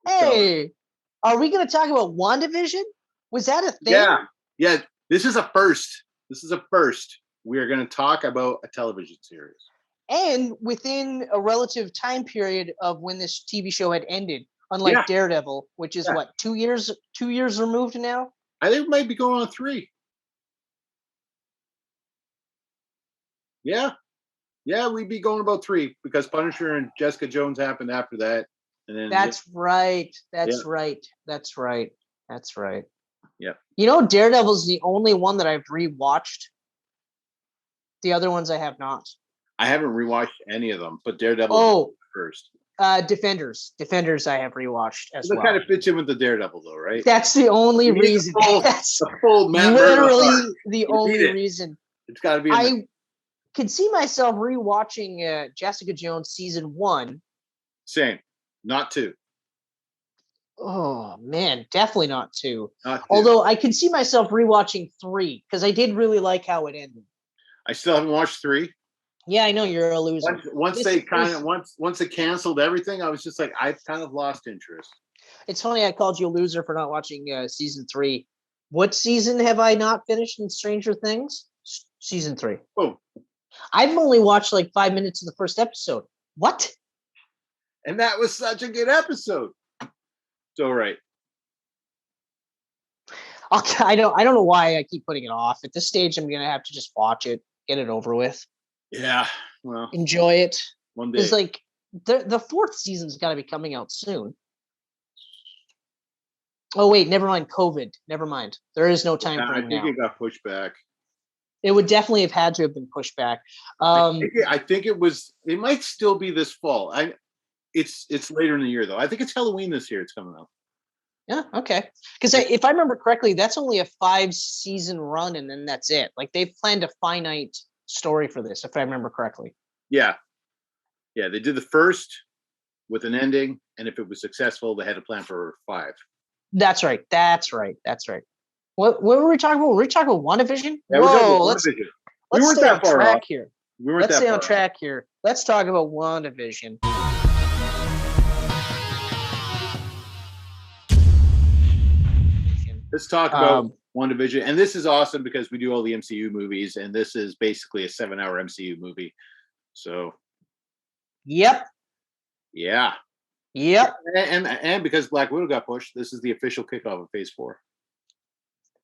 Hey, are we going to talk about WandaVision? Was that a thing? Yeah. This is a first. We are going to talk about a television series. And within a relative time period of when this TV show had ended, unlike Daredevil, which is what, 2 years removed now? I think it might be going on 3. Yeah, we'd be going about 3 because Punisher and Jessica Jones happened after that. And then That's right. Yeah. You know, Daredevil's the only one that I've rewatched. The other ones I have not. I haven't rewatched any of them, but Daredevil first. Defenders I have rewatched as well. That kind of fits in with the Daredevil, though, right? That's the only reason. That's literally the only reason. It's got to be. I could see myself rewatching Jessica Jones season 1. Same, not 2. Oh man, definitely not 2. Although I can see myself rewatching 3 because I did really like how it ended. I still haven't watched 3. Yeah, I know you're a loser. Once they canceled everything, I was just like, I've kind of lost interest. It's funny I called you a loser for not watching season 3. What season have I not finished in Stranger Things? Season 3. Oh, I've only watched like 5 minutes of the first episode. What? And that was such a good episode. So right. I don't know why I keep putting it off. At this stage, I'm gonna have to just watch it, get it over with. Yeah, well, enjoy it. One day. It's like the 4th season's got to be coming out soon. Oh wait, never mind. COVID. Never mind. There is no time frame now. I think it got pushed back. It would definitely have had to have been pushed back. I think it was. It might still be this fall. It's later in the year though. I think it's Halloween this year. It's coming out. Yeah. Okay. Because if I remember correctly, that's only a 5-season run, and then that's it. Like they've planned a finite story for this, if I remember correctly. Yeah. They did the first with an ending, and if it was successful, they had a plan for 5. That's right. What were we talking about? Were we talking about WandaVision? Yeah, whoa, let's stay on track here. Let's stay on track here. Let's talk about WandaVision. Let's talk about WandaVision. And this is awesome because we do all the MCU movies, and this is basically a 7-hour MCU movie. So. Yep. Yeah. Yep. And because Black Widow got pushed, this is the official kickoff of Phase 4.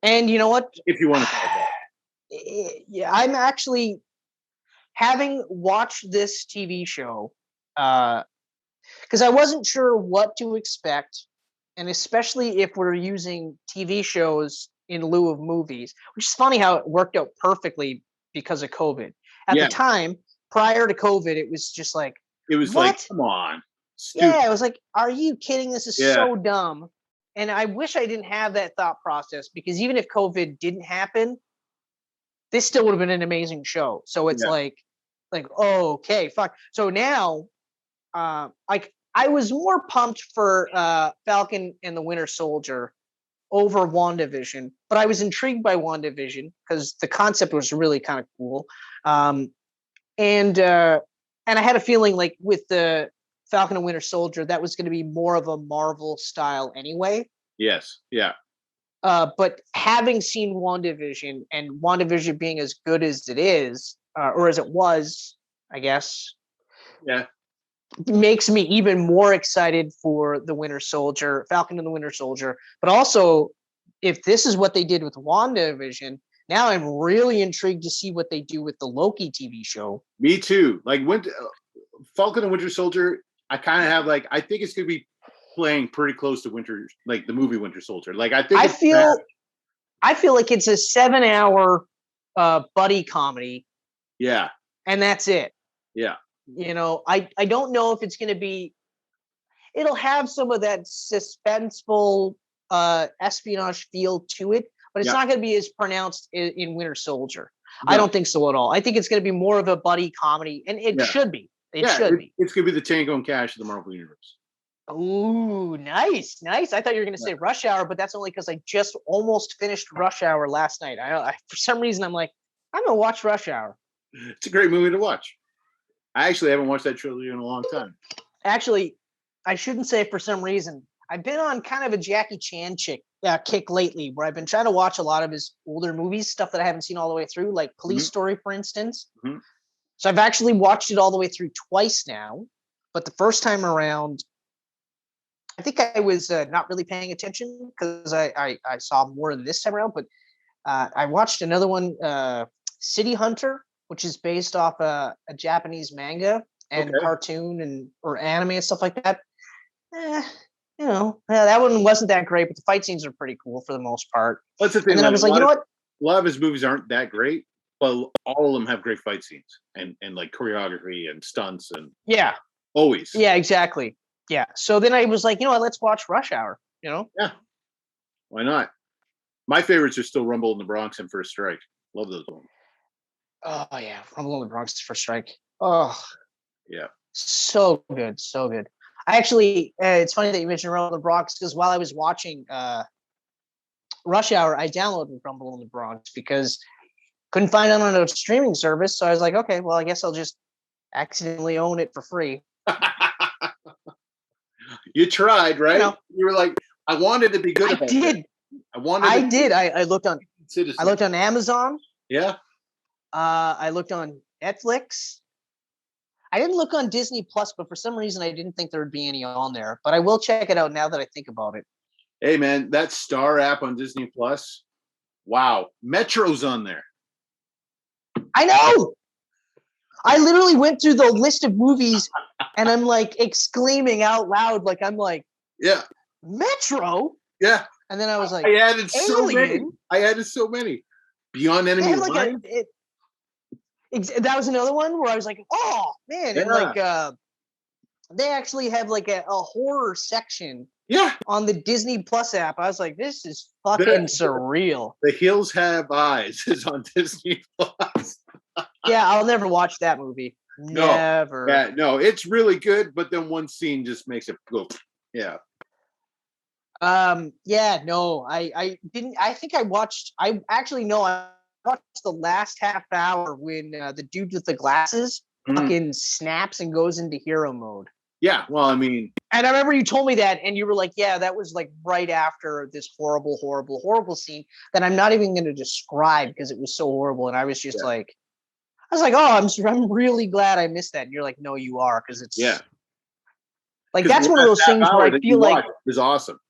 And you know what? If you want to call it that. Yeah, I'm actually having watched this TV show because I wasn't sure what to expect. And especially if we're using TV shows in lieu of movies, which is funny how it worked out perfectly because of COVID. At the time, prior to COVID, it was just like, like, come on. Stupid. Yeah, it was like, are you kidding? This is so dumb. And I wish I didn't have that thought process because even if COVID didn't happen, this still would have been an amazing show. So it's like, oh, okay, fuck. So now, I was more pumped for Falcon and the Winter Soldier over WandaVision, but I was intrigued by WandaVision because the concept was really kind of cool. And I had a feeling like with the Falcon and Winter Soldier, that was going to be more of a Marvel style anyway. Yes. Yeah. But having seen WandaVision and WandaVision being as good as it is, or as it was, I guess. Yeah. Makes me even more excited for the Winter Soldier, Falcon and the Winter Soldier. But also, if this is what they did with WandaVision, now I'm really intrigued to see what they do with the Loki TV show. Me too. Like Falcon and Winter Soldier, I kind of have I think it's going to be playing pretty close to the movie Winter Soldier. I feel like it's a 7-hour buddy comedy. Yeah. And that's it. Yeah. You know, I don't know if it's going to be. It'll have some of that suspenseful espionage feel to it, but it's not going to be as pronounced in Winter Soldier. No. I don't think so at all. I think it's going to be more of a buddy comedy, and it should be. It should be. It's going to be the Tango and Cash of the Marvel Universe. Ooh, nice. I thought you were going to say Rush Hour, but that's only because I just almost finished Rush Hour last night. I for some reason, I'm like, I'm going to watch Rush Hour. It's a great movie to watch. I actually haven't watched that trilogy in a long time. Actually, I shouldn't say for some reason. I've been on kind of a Jackie Chan kick lately, where I've been trying to watch a lot of his older movies, stuff that I haven't seen all the way through, like Police Story, for instance. So I've actually watched it all the way through twice now, but the first time around, I think I was not really paying attention because I saw more than this time around. But I watched another one, City Hunter, which is based off a Japanese manga and cartoon or anime and stuff like that. That one wasn't that great, but the fight scenes are pretty cool for the most part. That's the thing. And then I was like, you know what? A lot of his movies aren't that great, but all of them have great fight scenes and like choreography and stunts and always. Yeah, exactly. Yeah. So then I was like, you know what? Let's watch Rush Hour. Yeah. Why not? My favorites are still Rumble in the Bronx and First Strike. Love those ones. Oh yeah, Rumble in the Bronx, First Strike. Oh yeah, so good, so good. I actually, it's funny that you mentioned Rumble in the Bronx because while I was watching Rush Hour, I downloaded Rumble in the Bronx because couldn't find it on a streaming service. So I was like, okay, well, I guess I'll just accidentally own it for free. You tried, right? You were like, I wanted to be good about it. I did. I looked on Citizen. I looked on Amazon. Yeah. I looked on Netflix. I didn't look on Disney Plus, but for some reason I didn't think there would be any on there. But I will check it out now that I think about it. Hey man, that Star app on Disney Plus. Wow. Metro's on there. I know. I literally went through the list of movies and I'm like exclaiming out loud, like I'm like, yeah, Metro? Yeah. And then I was like, I added so many. Beyond Enemy Lines. That was another one where I was like, oh man, and like they actually have like a horror section on the Disney Plus app. I was like, this is fucking surreal. The Hills Have Eyes is on Disney Plus. Yeah, I'll never watch that movie. Never. No, it's really good, but then one scene just makes it go. Yeah. I didn't. I think I watched. I watched the last half hour when the dude with the glasses fucking snaps and goes into hero mode. Yeah, well, I mean, and I remember you told me that, and you were like, "Yeah, that was like right after this horrible, horrible, horrible scene that I'm not even going to describe because it was so horrible." And I was just like, I was like, "Oh, I'm really glad I missed that." And you're like, "No, you are," because it's like that's one of those things where I feel like is awesome.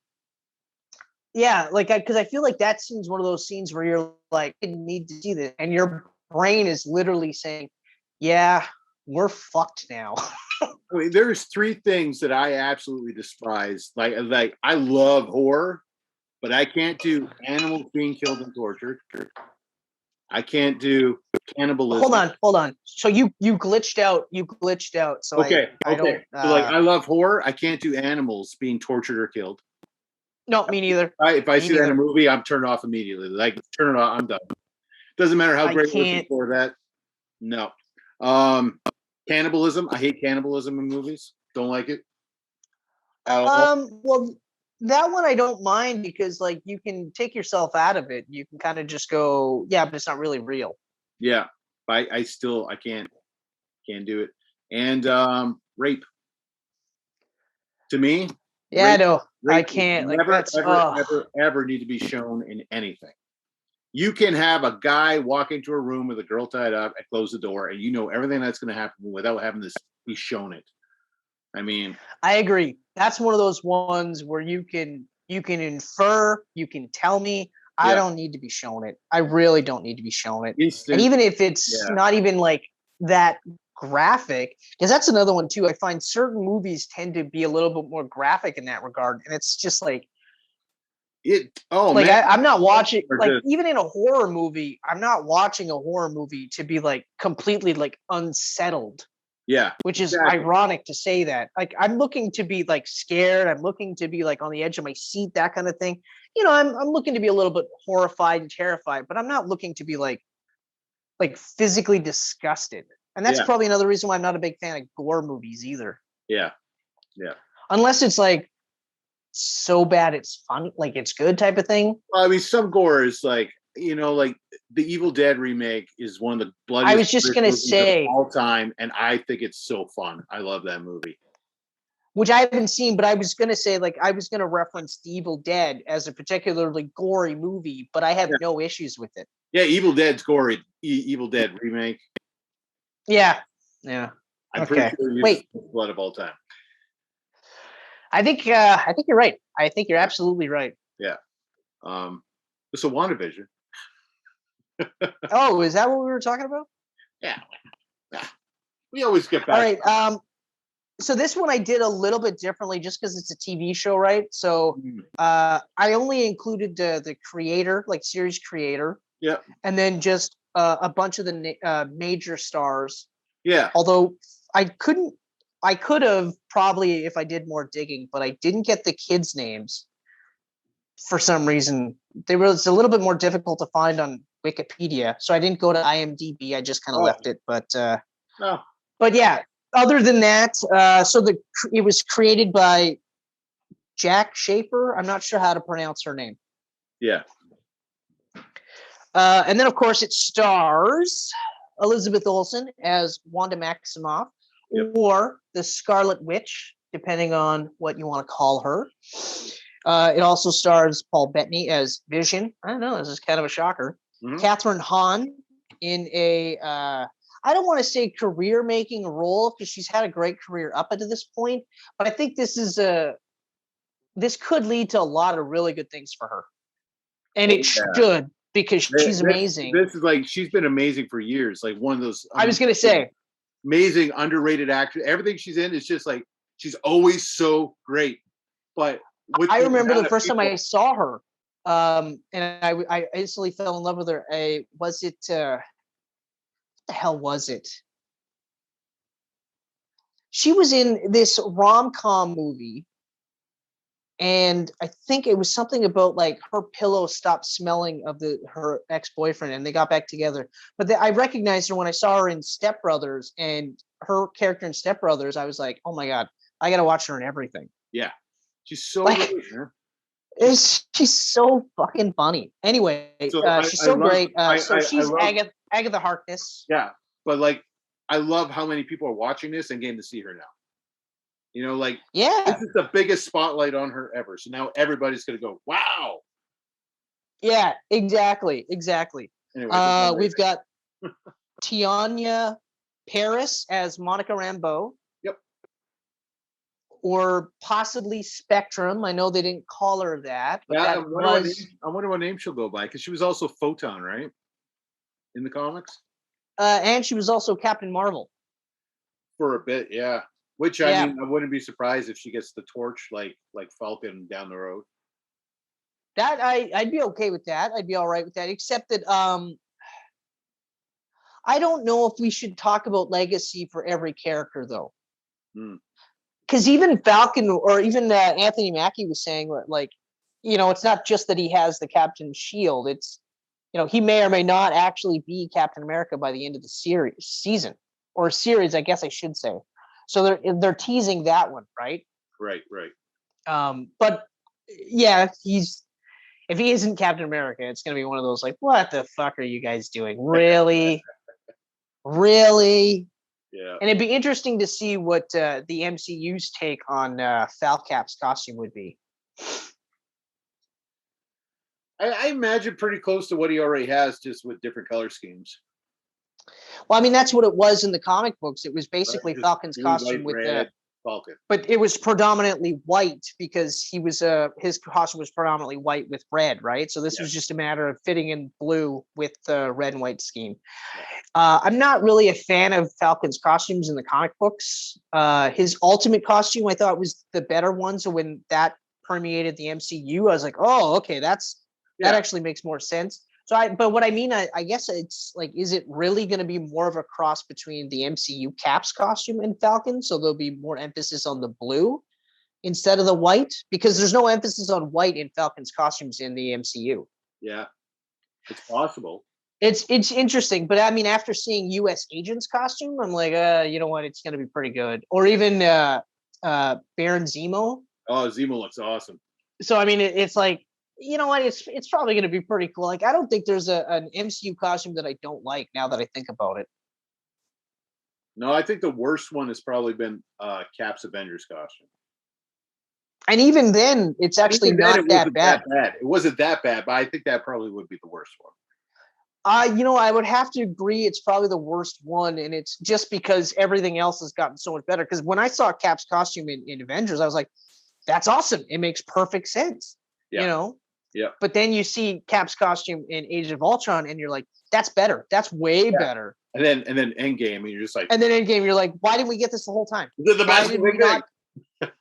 Yeah, like because I feel like that scene's one of those scenes where you're like, I need to see this, and your brain is literally saying, "Yeah, we're fucked now." I mean, there's three things that I absolutely despise. Like I love horror, but I can't do animals being killed and tortured. I can't do cannibalism. Hold on. So you glitched out. So okay. I don't, so like I love horror. I can't do animals being tortured or killed. No, me neither. If I see that in a movie, I'm turned off immediately. Like, turn it off. I'm done. Doesn't matter how great it was before that. No. Cannibalism. I hate cannibalism in movies. Don't like it. Well, that one I don't mind because, like, you can take yourself out of it. You can kind of just go, yeah, but it's not really real. Yeah. I can't do it. And rape. To me. Yeah, I know. I can't. Like, ever need to be shown in anything. You can have a guy walk into a room with a girl tied up and close the door, and you know everything that's going to happen without having this be shown it. I mean, I agree. That's one of those ones where you can infer, you can tell me. I don't need to be shown it. I really don't need to be shown it. And even if it's not even like that graphic, because that's another one too. I find certain movies tend to be a little bit more graphic in that regard, and it's just like I'm not watching even in a horror movie. I'm not watching a horror movie to be like completely like unsettled. Yeah, which is ironic to say that. Like I'm looking to be like scared. I'm looking to be like on the edge of my seat, that kind of thing. You know, I'm looking to be a little bit horrified and terrified, but I'm not looking to be like physically disgusted. And that's probably another reason why I'm not a big fan of gore movies either. Yeah. Unless it's like so bad it's fun, like it's good type of thing. Well, I mean, some gore is like, you know, like the Evil Dead remake is one of the bloodiest. I was just gonna say of all time, and I think it's so fun. I love that movie. which I haven't seen, but I was going to say, like, I was going to reference The Evil Dead as a particularly gory movie, but I have no issues with it. Yeah, Evil Dead's gory. Evil Dead remake. Yeah. Yeah. I'm pretty sure it uses blood of all time. I think you're right. I think you're absolutely right. Yeah. So WandaVision. Oh, is that what we were talking about? Yeah. We always get back. All right. So this one I did a little bit differently just because it's a TV show, right? So I only included the creator, like series creator. Yeah. And then just a bunch of the major stars. Yeah. Although I could have probably if I did more digging, but I didn't get the kids' names for some reason. It's a little bit more difficult to find on Wikipedia, so I didn't go to IMDb. I just kind of left it. But yeah. Other than that, it was created by Jack Schaefer. I'm not sure how to pronounce her name. Yeah. And then, of course, it stars Elizabeth Olsen as Wanda Maximoff, or the Scarlet Witch, depending on what you want to call her. It also stars Paul Bettany as Vision. I don't know, this is kind of a shocker. Catherine Hahn in a, I don't want to say career-making role because she's had a great career up until this point, but I think this could lead to a lot of really good things for her. And it should, because she's amazing. This is like, she's been amazing for years. Like one of those. I was going to say. Amazing, underrated actress. Everything she's in is just like, she's always so great. But I remember the first time I saw her, and I instantly fell in love with her. What the hell was it? She was in this rom-com movie, and I think it was something about like her pillow stopped smelling of her ex-boyfriend, and they got back together. But I recognized her when I saw her in Step Brothers, and her character in Step Brothers. I was like, oh my god, I got to watch her in everything. Yeah, she's so great. She's so fucking funny. Anyway, she's so great. So she's Agatha Harkness. Yeah, but like, I love how many people are watching this and getting to see her now. You know, like, this is the biggest spotlight on her ever. So now everybody's going to go, wow. Yeah, exactly. Anyway, we've got Tianya Paris as Monica Rambeau. Yep. Or possibly Spectrum. I know they didn't call her that. But I wonder what name she'll go by, because she was also Photon, right? In the comics? And she was also Captain Marvel. For a bit, yeah. Which I mean, I wouldn't be surprised if she gets the torch like Falcon down the road. That I'd be okay with that. I'd be all right with that, except that I don't know if we should talk about legacy for every character though. Because even Falcon or even Anthony Mackie was saying, like, you know, it's not just that he has the Captain's shield. It's, you know, he may or may not actually be Captain America by the end of the season, I guess I should say. So they're teasing that one, right? Right. But yeah, if he isn't Captain America, it's going to be one of those like, what the fuck are you guys doing? Really? Really? Yeah. And it'd be interesting to see what the MCU's take on Falcap's costume would be. I imagine pretty close to what he already has, just with different color schemes. Well, I mean, that's what it was in the comic books. It was basically Falcon's costume with the Falcon, but it was predominantly white because he was his costume was predominantly white with red, right? So this was just a matter of fitting in blue with the red and white scheme. I'm not really a fan of Falcon's costumes in the comic books. His ultimate costume I thought was the better one. So when that permeated the MCU, I was like, oh, okay, that actually makes more sense. But what I mean, I guess it's like, is it really going to be more of a cross between the MCU Cap's costume and Falcon? So there'll be more emphasis on the blue instead of the white, because there's no emphasis on white in Falcon's costumes in the MCU. Yeah, it's possible. It's interesting, but I mean, after seeing U.S. Agent's costume, I'm like, you know what? It's going to be pretty good. Or even Baron Zemo. Oh, Zemo looks awesome. So I mean, it's like, you know what? It's probably going to be pretty cool. Like, I don't think there's an MCU costume that I don't like now that I think about it. No, I think the worst one has probably been Cap's Avengers costume. And even then, it's actually not that bad. It wasn't that bad, but I think that probably would be the worst one. I would have to agree. It's probably the worst one, and it's just because everything else has gotten so much better. Because when I saw Cap's costume in Avengers, I was like, "That's awesome! It makes perfect sense." Yeah. Yeah. But then you see Cap's costume in Age of Ultron, and you're like, "That's better. That's way better." And then Endgame, and you're just like, and then Endgame, you're like, "Why didn't we get this the whole time? The Why did we not?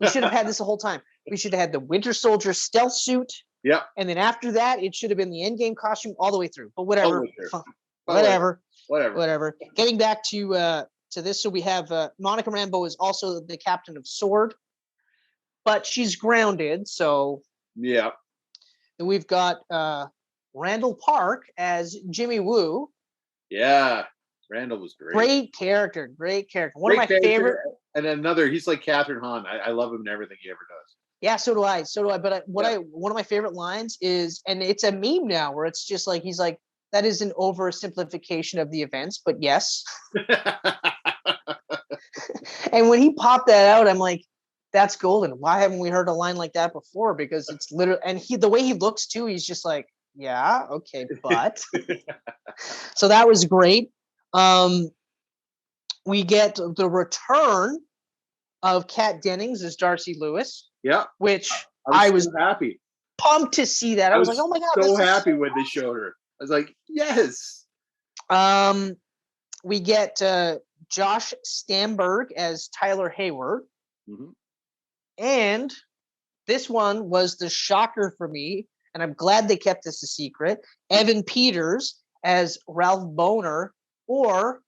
We should have had this the whole time. We should have had the Winter Soldier stealth suit." Yeah. And then after that, it should have been the Endgame costume all the way through. But whatever. Whatever. Getting back to this, so we have Monica Rambeau is also the captain of S.W.O.R.D., but she's grounded. So yeah. And we've got Randall Park as Jimmy Woo. Yeah, Randall was great. Great character. One of my favorite. And another, he's like Catherine Hahn. I love him in everything he ever does. Yeah, so do I. But one of my favorite lines is, and it's a meme now, where it's just like, he's like, "That is an oversimplification of the events, but yes." And when he popped that out, I'm like, that's golden. Why haven't we heard a line like that before? Because it's literally, and the way he looks too, he's just like, yeah, okay, but. So that was great. We get the return of Kat Dennings as Darcy Lewis. Yeah. Which I was so happy. Pumped to see that. I was like, oh my God. So happy when they showed her. I was like, yes. We get Josh Stanberg as Tyler Hayward. Mm-hmm. And this one was the shocker for me, and I'm glad they kept this a secret. Evan Peters as Ralph Boner, or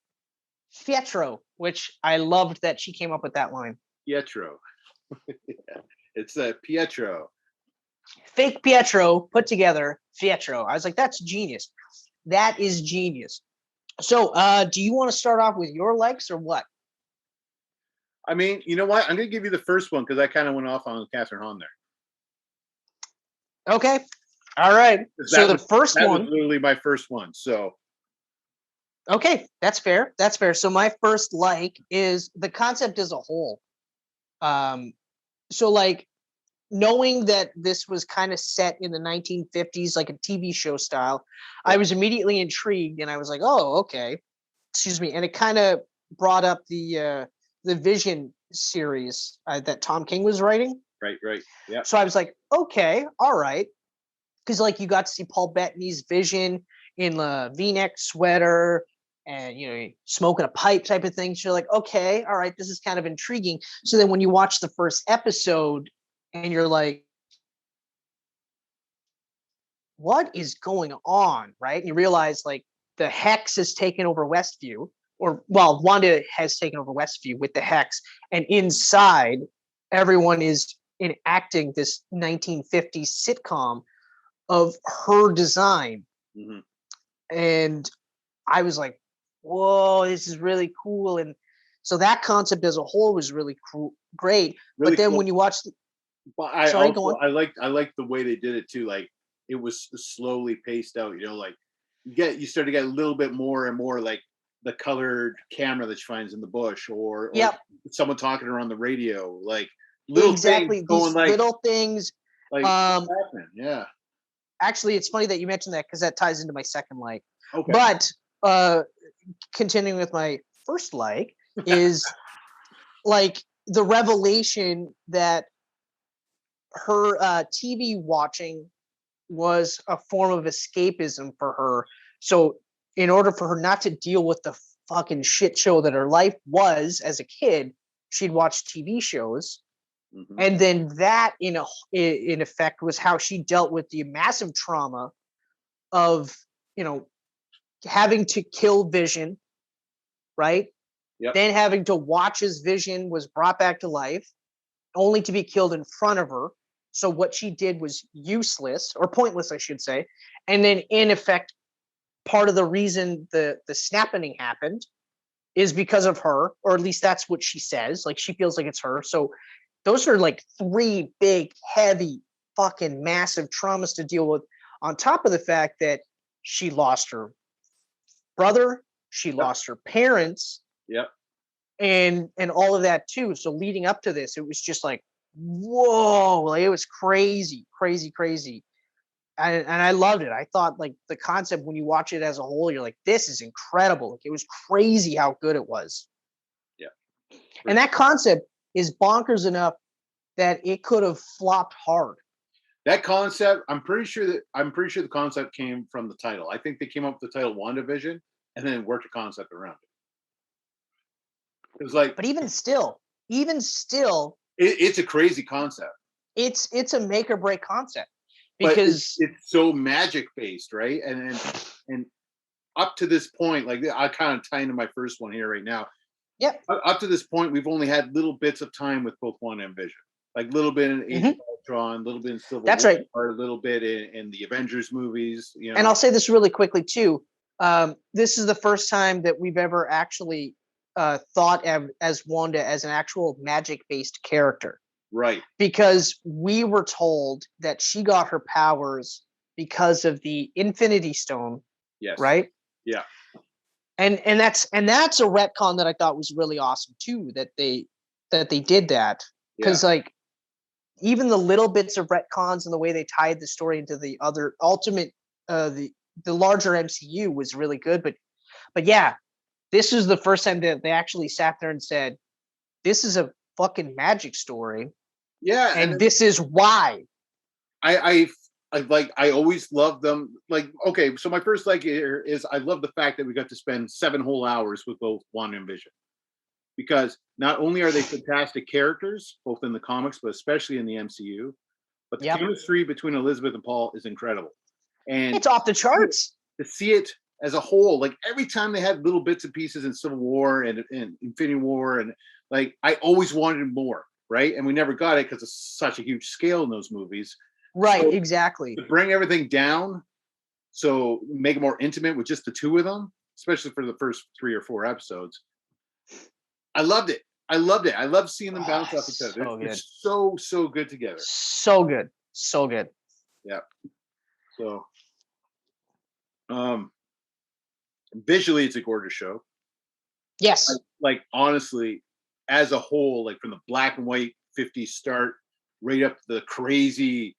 Pietro, which I loved that she came up with that line. Pietro. Yeah. It's Pietro. Fake Pietro put together Pietro. I was like, that's genius. That is genius. So do you want to start off with your likes or what? I mean, you know what? I'm going to give you the first one because I kind of went off on Catherine Hahn there. Okay. All right. So the first one was literally my first one. So. Okay, that's fair. That's fair. So my first like is the concept as a whole. So like knowing that this was kind of set in the 1950s, like a TV show style, I was immediately intrigued, and I was like, oh, okay. Excuse me. And it kind of brought up the Vision series that Tom King was writing. Right. Yeah. So I was like, okay, all right. Because like you got to see Paul Bettany's Vision in a V-neck sweater and, smoking a pipe type of thing. So you're like, okay, all right, this is kind of intriguing. So then when you watch the first episode and you're like, what is going on? Right. And you realize like the Hex has taken over Westview. Wanda has taken over Westview with the Hex, and inside, everyone is enacting this 1950s sitcom of her design. Mm-hmm. And I was like, whoa, this is really cool. And so that concept as a whole was really great. Really but then cool. when you watch I liked the way they did it too. Like it was slowly paced out, like you start to get a little bit more and more like the colored camera that she finds in the bush, or someone talking to her on the radio, like little things going, like little things. Like yeah. Actually, it's funny that you mentioned that because that ties into my second like. Okay. But continuing with my first like is like the revelation that her TV watching was a form of escapism for her. So in order for her not to deal with the fucking shit show that her life was as a kid, she'd watch TV shows. Mm-hmm. And then that in effect was how she dealt with the massive trauma of, having to kill Vision, right? Yep. Then having to watch as Vision was brought back to life, only to be killed in front of her. So what she did was useless, or pointless, I should say. And then in effect, part of the reason the snapping happened is because of her, or at least that's what she says. Like she feels like it's her. So those are like three big, heavy, fucking massive traumas to deal with, on top of the fact that she lost her brother, she lost her parents, and all of that too. So leading up to this, it was just like, whoa, like it was crazy, crazy, crazy. And I loved it. I thought like the concept when you watch it as a whole, you're like, this is incredible. Like it was crazy how good it was. Yeah. And that concept is bonkers enough that it could have flopped hard. That concept, I'm pretty sure the concept came from the title. I think they came up with the title WandaVision and then worked a concept around it. It was like, but even still, it's a crazy concept. It's a make or break concept because it's so magic based, right? And up to this point, like I kind of tie into my first one here right now. Yep. Up to this point, we've only had little bits of time with both Wanda and Vision, like little bit in Age of Ultron, a little bit in Civil War, right, or a little bit in the Avengers movies. You know, and I'll say this really quickly too. This is the first time that we've ever actually thought as Wanda as an actual magic-based character. Right. Because we were told that she got her powers because of the Infinity Stone. Yes. Right? Yeah. And that's a retcon that I thought was really awesome too, that they did that. Because like even the little bits of retcons and the way they tied the story into the other ultimate the larger MCU was really good. But yeah, this is the first time that they actually sat there and said, this is a fucking magic story. Yeah. And this is why. I always loved them. Like, okay, so my first like here is I love the fact that we got to spend 7 whole hours with both Wanda and Vision. Because not only are they fantastic characters, both in the comics, but especially in the MCU, but the chemistry between Elizabeth and Paul is incredible. And it's off the charts. To see it as a whole, like every time they had little bits and pieces in Civil War and Infinity War, and like I always wanted more, right? And we never got it because it's such a huge scale in those movies. Right, so exactly. To bring everything down, so make it more intimate with just the two of them, especially for the first 3 or 4 episodes. I loved it. I love seeing them bounce off each other. So it's so good together. So good. So good. Yeah. So visually it's a gorgeous show. Yes. Like honestly, as a whole, like from the black and white 50s start right up to the crazy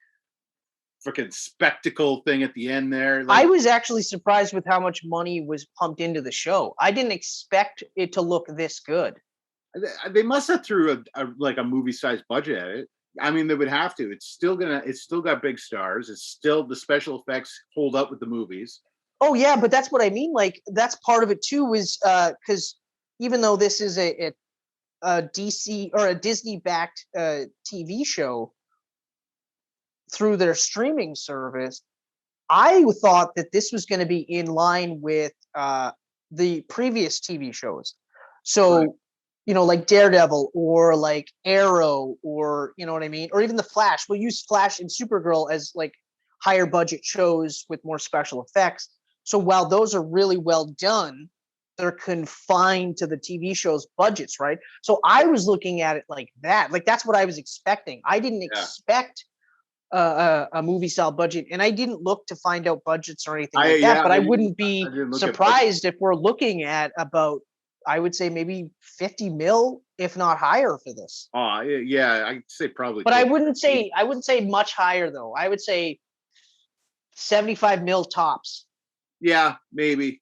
freaking spectacle thing at the end there. Like, I was actually surprised with how much money was pumped into the show. I didn't expect it to look this good. They must have threw a movie-sized budget at it. I mean, they would have to. It's still got big stars. It's still, the special effects hold up with the movies. Oh yeah, but that's what I mean. Like that's part of it too. Is because even though this is a DC or a Disney-backed TV show through their streaming service, I thought that this was going to be in line with the previous TV shows. So. Right. You know, like Daredevil or like Arrow or, you know what I mean? Or even The Flash. We'll use Flash and Supergirl as like higher budget shows with more special effects. So while those are really well done, they're confined to the TV show's budgets, right? So I was looking at it like that. Like that's what I was expecting. I didn't expect a movie style budget, and I didn't look to find out budgets or anything like that. But I wouldn't be surprised if we're looking at about, I would say maybe 50 mil, if not higher, for this. Yeah, I'd say probably. But I wouldn't say much higher though. I would say 75 mil tops. Yeah, maybe.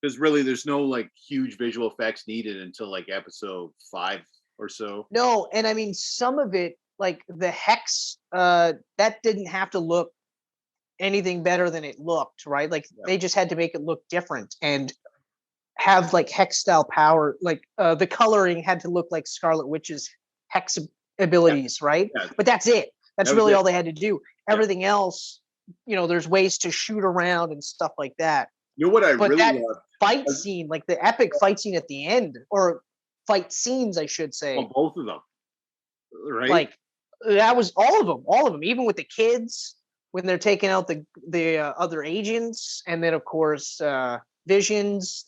Because really there's no like huge visual effects needed until like episode 5 or so. No, and I mean some of it, like the hex, that didn't have to look anything better than it looked, right? Like they just had to make it look different and have like hex style power, like the coloring had to look like Scarlet Witch's hex abilities, right? But that's it. That's really all they had to do. Everything else, you know, there's ways to shoot around and stuff like that. You know what I really love? Fight scene, like the epic fight scene at the end, or fight scenes, I should say. Well, both of them, right? Like that was all of them, even with the kids when they're taking out the other agents, and then of course the visions,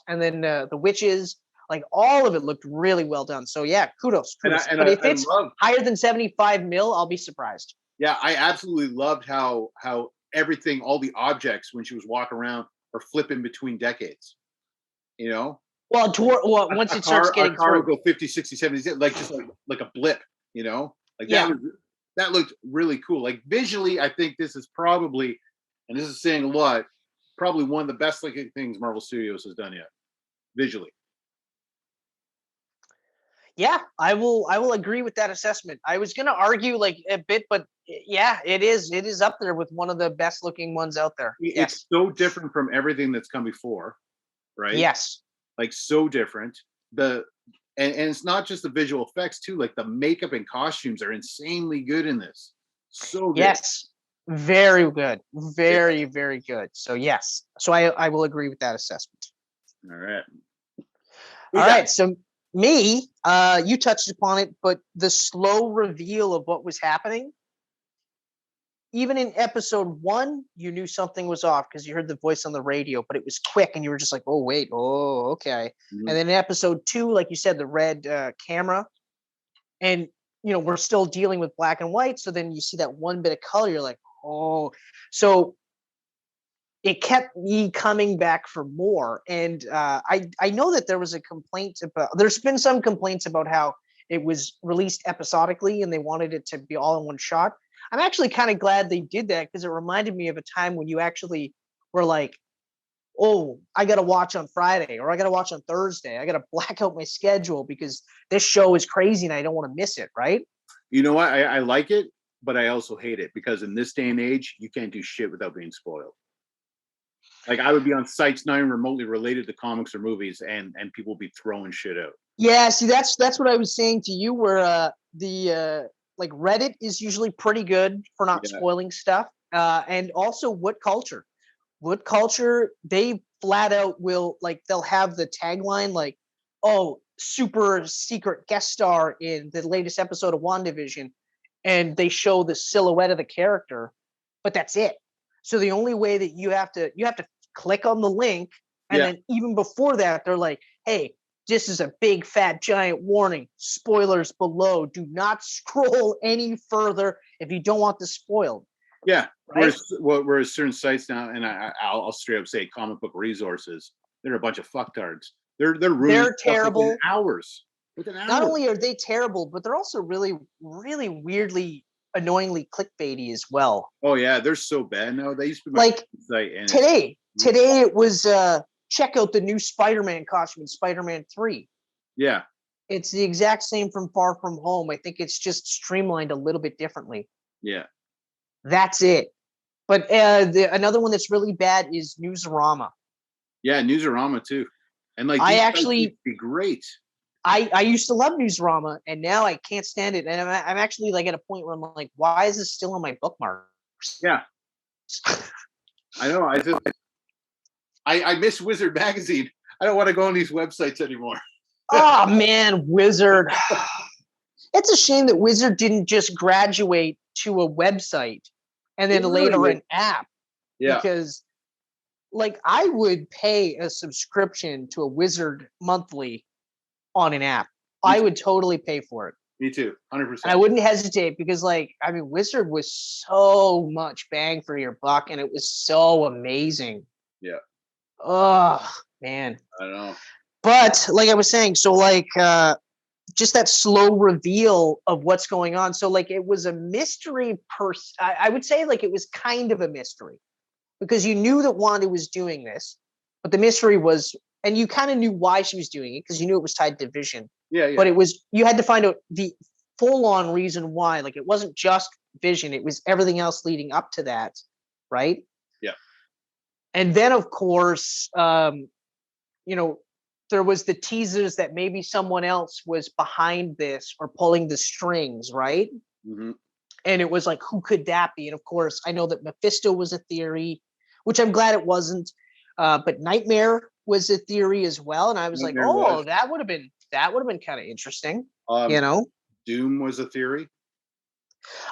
and then the witches. Like all of it looked really well done. So yeah, kudos. But if it's higher than 75 mil, I'll be surprised. Yeah, I absolutely loved how everything, all the objects when she was walking around are flipping between decades. You know? Well, once it starts getting a car will go 50, 60, 70, like just like a blip, You know, like that looked really cool. Like visually, I think this is probably, and this is saying a lot, probably one of the best looking things Marvel Studios has done yet, visually. Yeah, I will agree with that assessment. I was gonna argue like a bit, but yeah, it is up there with one of the best looking ones out there. It's so different from everything that's come before, right? Yes. Like so different. And it's not just the visual effects too, like the makeup and costumes are insanely good in this. So good. Yes. Very good. Very, very good. So yes. So I will agree with that assessment. All right. All right. So me, you touched upon it, but the slow reveal of what was happening, even in episode 1, you knew something was off because you heard the voice on the radio, but it was quick and you were just like, oh, wait, oh, okay. Mm-hmm. And then in episode 2, like you said, the red camera, and, you know, we're still dealing with black and white. So then you see that one bit of color, you're like, oh. So it kept me coming back for more. And I know that there was a complaint about, there's been some complaints about how it was released episodically and they wanted it to be all in one shot. I'm actually kind of glad they did that because it reminded me of a time when you actually were like, oh, I got to watch on Friday or I got to watch on Thursday. I got to black out my schedule because this show is crazy and I don't want to miss it, right? You know what? I like it, but I also hate it because in this day and age, you can't do shit without being spoiled. Like I would be on sites not even remotely related to comics or movies, and people be throwing shit out. Yeah, see, that's what I was saying to you, where like Reddit is usually pretty good for not spoiling stuff, and also What Culture, they flat out will, like, they'll have the tagline like, oh, super secret guest star in the latest episode of WandaVision, and they show the silhouette of the character, but that's it. So the only way that you have to click on the link, and then even before that, they're like, hey, this is a big fat giant warning. Spoilers below. Do not scroll any further if you don't want this spoiled. Yeah. Right? Whereas certain sites now, and I'll straight up say comic book resources, they're a bunch of fucktards. They're terrible. Within hours. Not only are they terrible, but they're also really, really weirdly, annoyingly clickbaity as well. Oh yeah, they're so bad now. They used to be like site, and today it was check out the new Spider-Man costume in Spider-Man 3. Yeah. It's the exact same from Far From Home. I think it's just streamlined a little bit differently. Yeah. That's it. But another one that's really bad is Newsarama. Yeah, Newsarama too. And like I actually be great. I used to love Newsarama, and now I can't stand it. And I'm actually like at a point where I'm like, why is this still on my bookmarks? Yeah. I know. I miss Wizard magazine. I don't want to go on these websites anymore. Oh man, Wizard. It's a shame that Wizard didn't just graduate to a website and then later an app. Yeah. Because like I would pay a subscription to a Wizard monthly on an app. I would totally pay for it. Me too, 100%. And I wouldn't hesitate because, like, I mean, Wizard was so much bang for your buck, and it was so amazing. Yeah. Oh man. I know. But like I was saying, so like just that slow reveal of what's going on. So like it was a mystery. I would say like it was kind of a mystery because you knew that Wanda was doing this, but the mystery was. And you kind of knew why she was doing it because you knew it was tied to Vision. Yeah. But you had to find out the full-on reason why. Like it wasn't just Vision; it was everything else leading up to that, right? Yeah. And then, of course, you know, there was the teasers that maybe someone else was behind this or pulling the strings, right? Mm-hmm. And it was like, who could that be? And of course, I know that Mephisto was a theory, which I'm glad it wasn't. But Nightmare was a theory as well, and I was Nightmare like, that would have been kind of interesting. You know, Doom was a theory.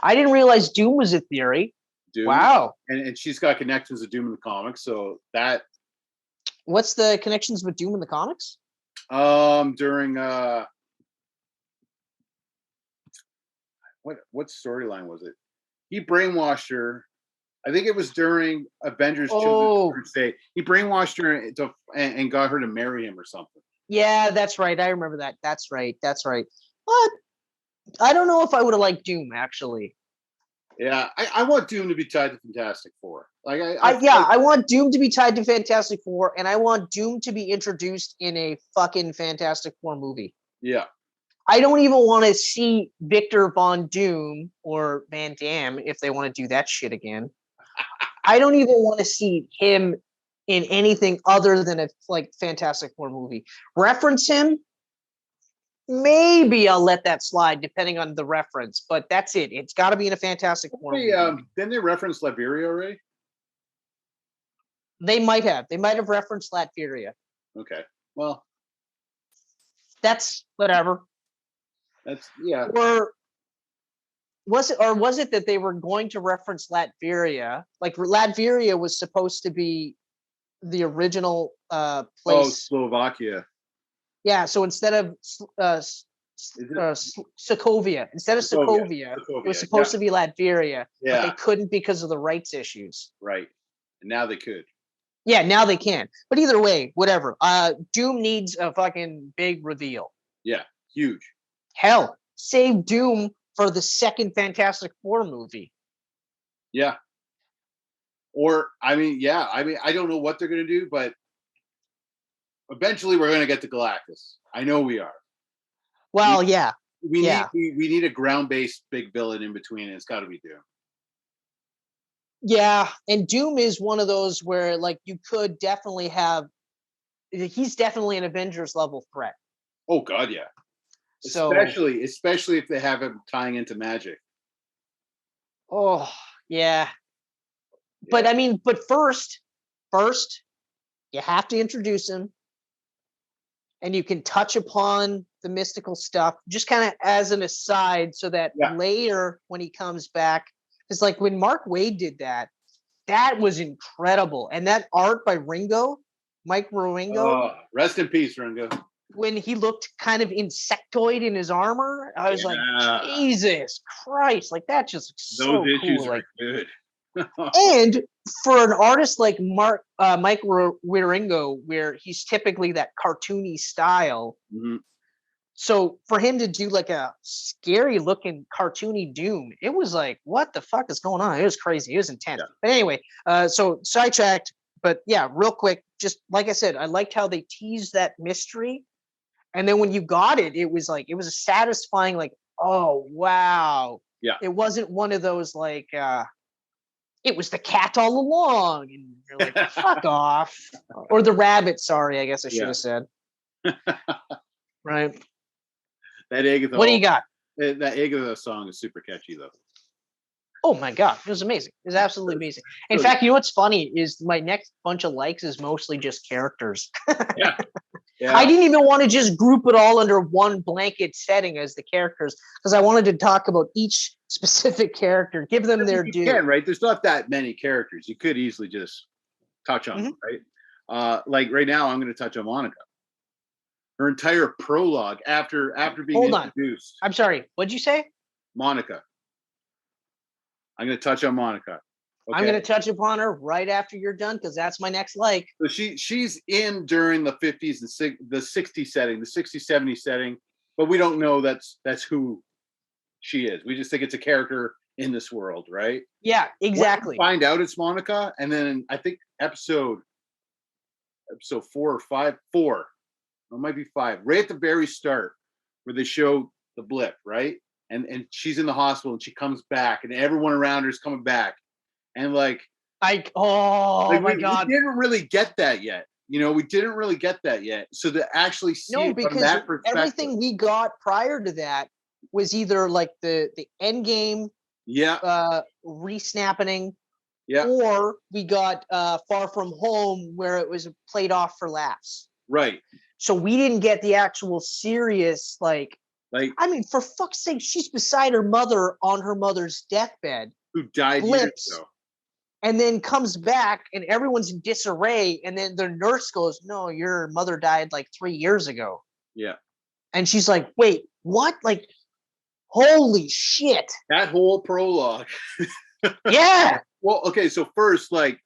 I didn't realize Doom was a theory. Doom. Wow. And she's got connections to Doom in the comics, so that. What's the connections with Doom in the comics? During what storyline was it? He brainwashed her. I think it was during Avengers Children's Day. He brainwashed her and got her to marry him or something. Yeah, that's right. I remember that. That's right. But I don't know if I would have liked Doom actually. Yeah, I want Doom to be tied to Fantastic Four. Like I want Doom to be tied to Fantastic Four, and I want Doom to be introduced in a fucking Fantastic Four movie. Yeah. I don't even want to see Victor Von Doom or Van Damme if they want to do that shit again. I don't even want to see him in anything other than a like Fantastic Four movie. Reference him, maybe I'll let that slide depending on the reference, but that's it. It's got to be in a Fantastic Four movie. Didn't they reference Latveria already? They might have. They might have referenced Latveria. Okay. Well, that's whatever. That's yeah. Or was it that they were going to reference Latveria? Like Latveria was supposed to be the original place. Oh, Slovakia. Yeah. So instead of Sokovia, it was supposed to be Latveria, but they couldn't because of the rights issues. Right. And now they could. Yeah, now they can. But either way, whatever. Doom needs a fucking big reveal. Yeah, huge. Hell, save Doom for the second Fantastic Four movie. Yeah. Or, I don't know what they're going to do, but eventually we're going to get to Galactus. I know we are. Well, yeah. We need a ground-based big villain in between, and it's got to be Doom. Yeah, and Doom is one of those where, like, you could definitely have. He's definitely an Avengers level threat. Oh God, yeah. Especially if they have him tying into magic. Oh yeah. But I mean, first, you have to introduce him, and you can touch upon the mystical stuff just kind of as an aside, so that later when he comes back. It's like when Mark Waid did that was incredible. And that art by Mike Wieringo. Rest in peace, Ringo. When he looked kind of insectoid in his armor, I was like, Jesus Christ, like that just looks so Those issues cool. are good. And for an artist like Mike Wieringo, where he's typically that cartoony style, so for him to do like a scary looking cartoony Doom, it was like, what the fuck is going on? It was crazy. It was intense. Yeah. But anyway, so sidetracked. But yeah, real quick, just like I said, I liked how they teased that mystery. And then when you got it, it was like, it was a satisfying, like, oh, wow. Yeah. It wasn't one of those like, it was the cat all along. And you're like, fuck off. Or the rabbit, sorry, I guess I should have said. Right. That Agatha. What do you got? That Agatha song is super catchy, though. Oh my God, it was amazing. It was absolutely amazing. In fact, you know what's funny is my next bunch of likes is mostly just characters. Yeah. I didn't even want to just group it all under one blanket setting as the characters, because I wanted to talk about each specific character, give them their due. Can, right? There's not that many characters. You could easily just touch on them, right? Like right now, I'm going to touch on Monica. Her entire prologue after being introduced. I'm sorry. What'd you say? Monica. I'm going to touch on Monica. Okay. I'm going to touch upon her right after you're done, because that's my next like. So she's in during the 50s and the 60s setting, the 60s, 70s setting, but we don't know that's who she is. We just think it's a character in this world, right? Yeah, exactly. Find out it's Monica, and then I think episode 4 or 5, it might be 5, right at the very start, where they show the blip, right? And she's in the hospital and she comes back and everyone around her is coming back. And my God. We didn't really get that yet. We didn't really get that yet. So to actually see it from that perspective. Everything we got prior to that was either like the end game re-snapping, or we got Far From Home where it was played off for laughs. Right. So we didn't get the actual serious, I mean, for fuck's sake, she's beside her mother on her mother's deathbed. Who died years ago. And then comes back and everyone's in disarray. And then the nurse goes, no, your mother died like 3 years ago. Yeah. And she's like, wait, what? Like, holy shit. That whole prologue. Yeah. Well, okay. So first, it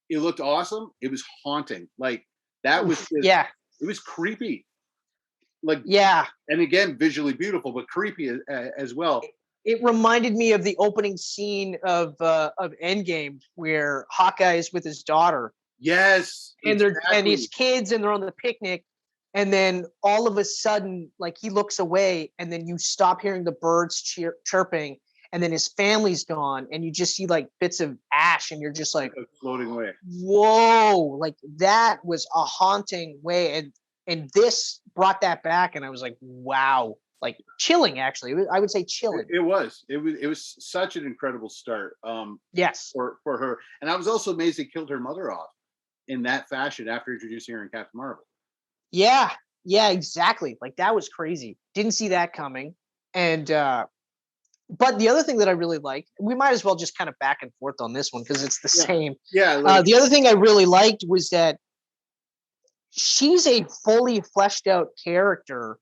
looked awesome. It was haunting. That was just, it was creepy. Like, yeah, and again, visually beautiful, but creepy as well. it reminded me of the opening scene of Endgame where Hawkeye is with his daughter. Yes, and they're and exactly. these kids and they're on the picnic, and then all of a sudden, like, he looks away, and then you stop hearing the birds chirping, and then his family's gone, and you just see like bits of ash, and you're just like, floating away. Whoa, like that was a haunting way, and this brought that back, and I was like, wow, like chilling. Actually, I would say chilling. It was such an incredible start. Yes, for her, and I was also amazed they killed her mother off in that fashion after introducing her in Captain Marvel. Yeah, exactly. Like that was crazy. Didn't see that coming. And but the other thing that I really liked, we might as well just kind of back and forth on this one because it's the same. Yeah. The other thing I really liked was that she's a fully fleshed out character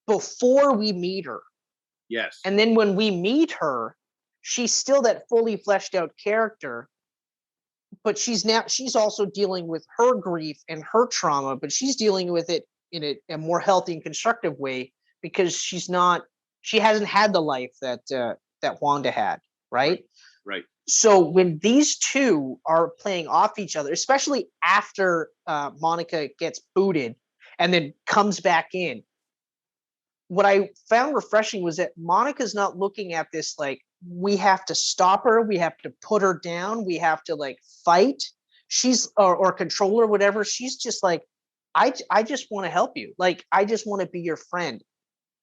before we meet her. Yes. And then when we meet her, she's still that fully fleshed out character, but she's also dealing with her grief and her trauma, but she's dealing with it in a more healthy and constructive way because she hasn't had the life that that Wanda had, right? Right. So when these two are playing off each other, especially after Monica gets booted and then comes back in, what I found refreshing was that Monica's not looking at this like, we have to stop her, we have to put her down, we have to like fight, she's or control her, whatever. She's just like, I just want to help you. Like, I just want to be your friend.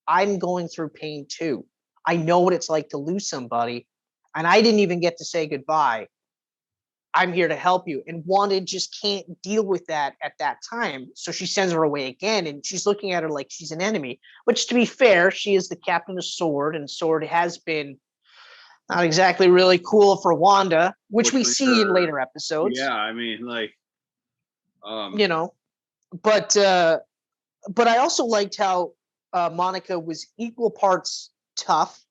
I'm going through pain too. I know what it's like to lose somebody, and I didn't even get to say goodbye. I'm here to help you. And Wanda just can't deal with that at that time. So she sends her away again, and she's looking at her like she's an enemy, which, to be fair, she is the captain of S.W.O.R.D., and S.W.O.R.D. has been not exactly really cool for Wanda, which we see in later episodes. Yeah, I mean, like, you know, but I also liked how Monica was equal parts tough,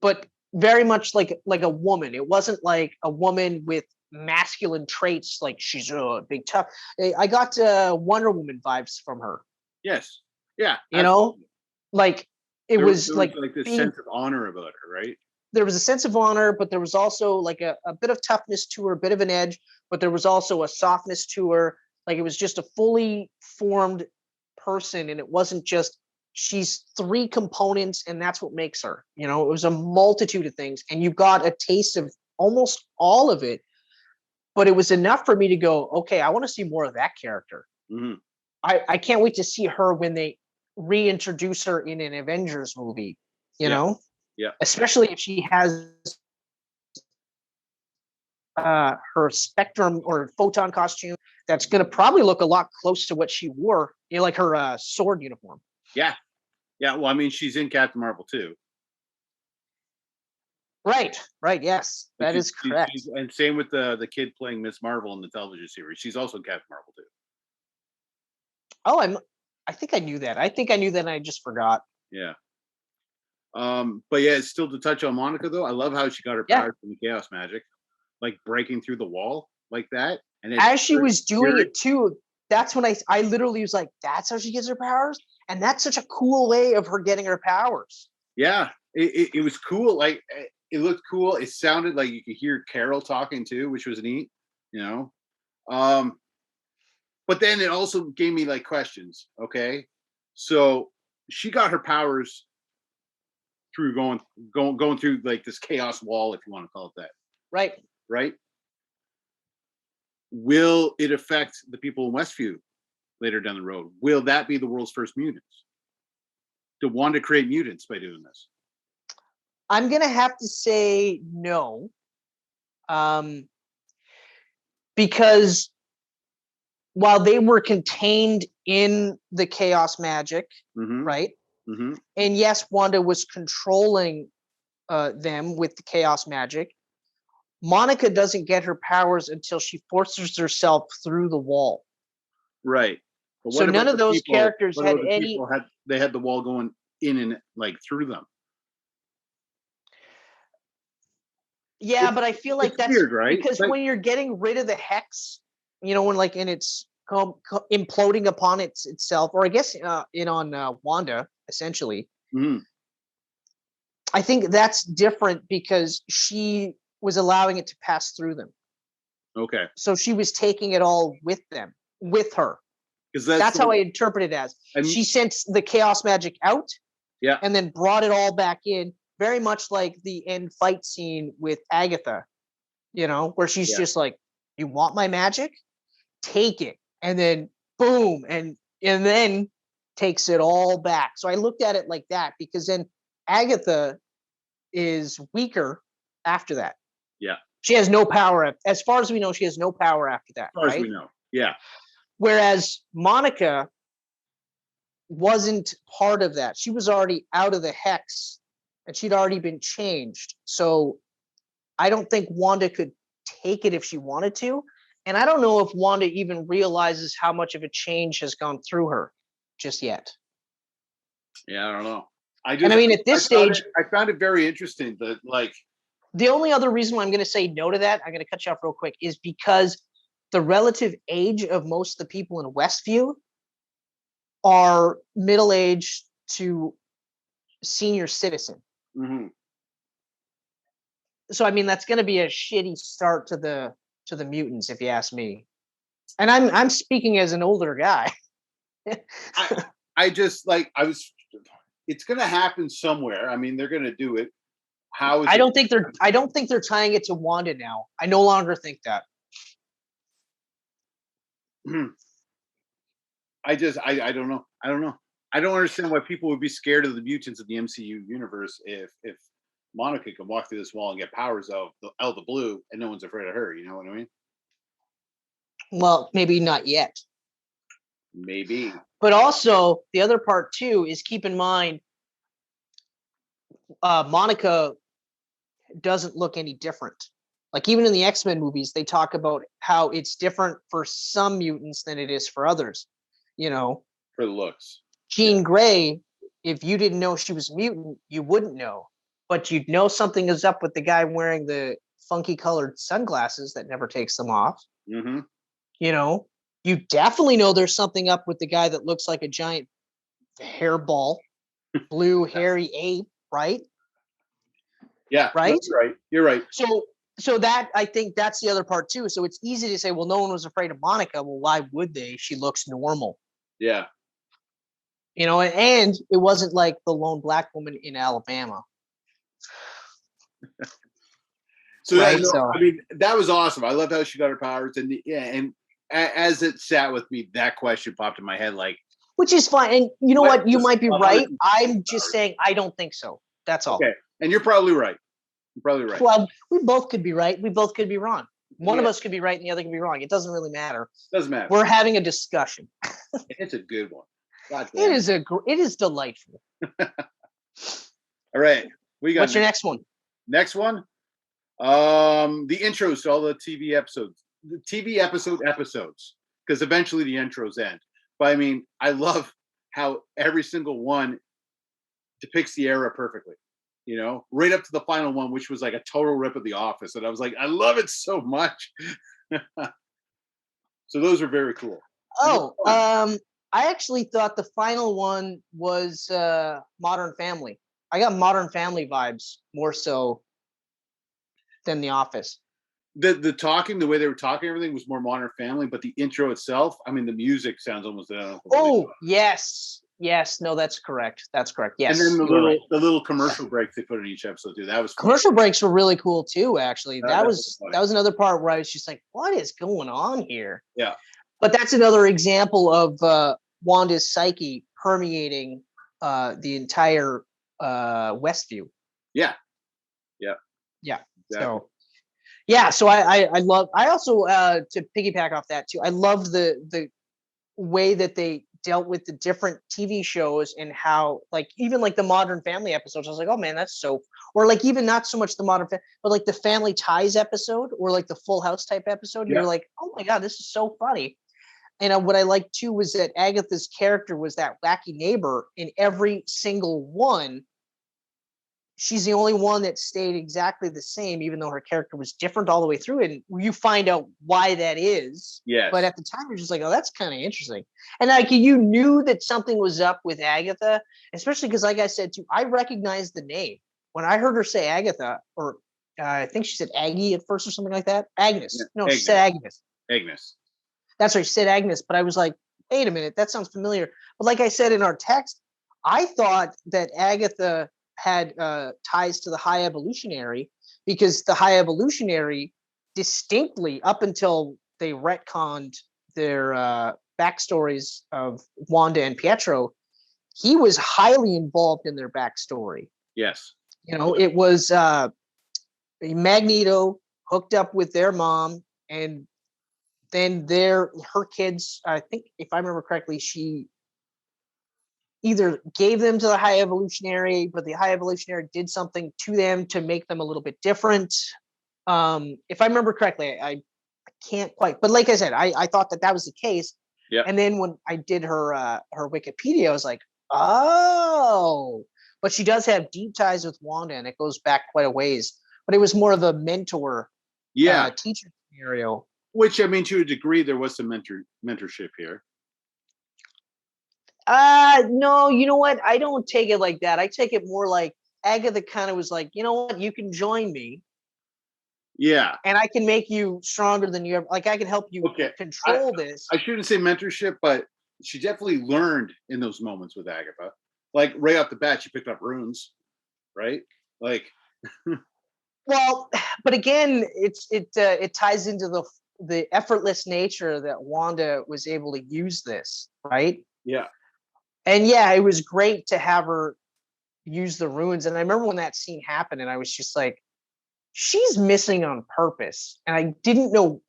but very much like a woman. It wasn't like a woman with masculine traits, like she's big tough. I got Wonder Woman vibes from her. Yes. Yeah. You know, like there was like this sense of honor about her, right? There was a sense of honor, but there was also like a bit of toughness to her, a bit of an edge, but there was also a softness to her. Like it was just a fully formed person, and it wasn't just she's three components and that's what makes her. You know, it was a multitude of things, and you got a taste of almost all of it, but it was enough for me to go, okay, I want to see more of that character. I can't wait to see her when they reintroduce her in an Avengers movie, you know? Yeah. Especially if she has her Spectrum or Photon costume that's going to probably look a lot close to what she wore, you know, like her S.W.O.R.D. uniform. Yeah. Yeah. Well, I mean, she's in Captain Marvel too. Right. Yes, that is correct. And same with the kid playing Miss Marvel in the television series. She's also in Captain Marvel too. Oh, I think I knew that. And I just forgot. Yeah. But yeah, it's still to touch on Monica though. I love how she got her powers from the chaos magic, like breaking through the wall like that. And as she was doing it too, that's when I literally was like, that's how she gets her powers, and that's such a cool way of her getting her powers. Yeah, it was cool. Like it looked cool. It sounded like you could hear Carol talking too, which was neat. You know, but then it also gave me like questions. Okay, so she got her powers through going through like this chaos wall, if you want to call it that. Right. Will it affect the people in Westview later down the road? Will that be the world's first mutants? Do Wanda create mutants by doing this? I'm gonna have to say no, because while they were contained in the chaos magic, right? And yes, Wanda was controlling them with the chaos magic. Monica doesn't get her powers until she forces herself through the wall. Right. But so none of those characters had any. They had the wall going in and like through them. Yeah, but I feel like that's weird, right? Because when you're getting rid of the hex, you know, when like in its imploding upon itself, or I guess on Wanda, essentially. Mm-hmm. I think that's different because she was allowing it to pass through them. Okay. So she was taking it all with her. Because that's how I interpret it as. She sent the chaos magic out, and then brought it all back in, very much like the end fight scene with Agatha, where she's just like, "You want my magic? Take it," and then boom, and then takes it all back. So I looked at it like that, because then Agatha is weaker after that. Yeah. She has no power. As far as we know, she has no power after that. As far as we know. Yeah. Whereas Monica wasn't part of that. She was already out of the hex, and she'd already been changed. So I don't think Wanda could take it if she wanted to. And I don't know if Wanda even realizes how much of a change has gone through her just yet. Yeah, I don't know. At this stage, I found it very interesting that, like, the only other reason why I'm going to say no to that, I'm going to cut you off real quick, is because the relative age of most of the people in Westview are middle-aged to senior citizen. Mm-hmm. So that's going to be a shitty start to the mutants, if you ask me. And I'm speaking as an older guy. It's going to happen somewhere. They're going to do it. How is I don't think they're tying it to Wanda now. I no longer think that. I don't know. I don't know. I don't understand why people would be scared of the mutants of the MCU universe if Monica can walk through this wall and get powers out of the blue, and no one's afraid of her. You know what I mean? Well, maybe not yet. Maybe. But also, the other part too is, keep in mind, Monica doesn't look any different. Like, even in the X-Men movies, they talk about how it's different for some mutants than it is for others. For the looks. Jean Grey, if you didn't know she was a mutant, you wouldn't know. But you'd know something is up with the guy wearing the funky colored sunglasses that never takes them off. Mm-hmm. You definitely know there's something up with the guy that looks like a giant hairball, blue hairy ape, right? Yeah, right. Right. You're right. So that, I think that's the other part too. So it's easy to say, well, no one was afraid of Monica. Well, why would they? She looks normal. Yeah. And it wasn't like the lone black woman in Alabama. That was awesome. I love how she got her powers, and as it sat with me, that question popped in my head, like, which is fine. And you know what? You might be right. I'm just saying I don't think so. That's all. Okay, and you're probably right. Well, we both could be right. We both could be wrong. One of us could be right, and the other could be wrong. It doesn't really matter. Doesn't matter. We're having a discussion. It's a good one. It is delightful. All right. What's your next one? Next one? The intros to all the TV episodes. The TV episodes. Because eventually the intros end. But I love how every single one depicts the era perfectly. Right up to the final one, which was like a total rip of The Office. And I was like, I love it so much. So those are very cool. I actually thought the final one was Modern Family. I got Modern Family vibes more so than The Office. The talking, the way they were talking, everything was more Modern Family, but the intro itself, the music sounds almost. Yes. No, that's correct. Yes. And then the little commercial breaks they put in each episode too. That was fun. Commercial breaks were really cool too. Actually, that was another part where I was just like, "What is going on here?" Yeah. But that's another example of Wanda's psyche permeating the entire Westview. Yeah. Exactly. So I love. I also to piggyback off that too. I love the way that they dealt with the different TV shows and how, like, even like the Modern Family episodes, I was like, oh man, that's so. Or like even not so much the Modern Family, but like the Family Ties episode or like the Full House type episode. You're like, oh my god, this is so funny. And what I liked too was that Agatha's character was that wacky neighbor in every single one. she's the only one that stayed exactly the same, even though her character was different all the way through. And you find out why that is. Yes. But at the time, you're just like, oh, that's kind of interesting. And like you knew that something was up with Agatha, especially because, like I said, too, I recognized the name. When I heard her say Agatha, or I think she said Aggie at first or something like that. Agnes. Yeah, no, Agnes. She said Agnes. Agnes. That's right. She said Agnes. But I was like, wait a minute, that sounds familiar. But like I said in our text, I thought that Agatha had ties to the High Evolutionary, because the High Evolutionary distinctly, up until they retconned their backstories of Wanda and Pietro, he was highly involved in their backstory. Yes. You know, it was Magneto hooked up with their mom, and then her kids, I think, if I remember correctly, she either gave them to the High Evolutionary, but the High Evolutionary did something to them to make them a little bit different. If I remember correctly, I can't quite, but like I said, I thought that was the case. Yeah. And then when I did her Wikipedia, I was like, oh, but she does have deep ties with Wanda, and it goes back quite a ways. But it was more of a mentor, teacher scenario. Which, I mean, to a degree, there was some mentorship here. No, you know what? I don't take it like that. I take it more like Agatha kind of was like, you know what? You can join me. Yeah. And I can make you stronger than you ever. Like, I can help you control this. I shouldn't say mentorship, but she definitely learned in those moments with Agatha. Like, right off the bat, she picked up runes, right? Like. Well, but again, it ties into the effortless nature that Wanda was able to use this, right? Yeah. And yeah, it was great to have her use the runes. And I remember when that scene happened, and I was just like, she's missing on purpose. And I didn't know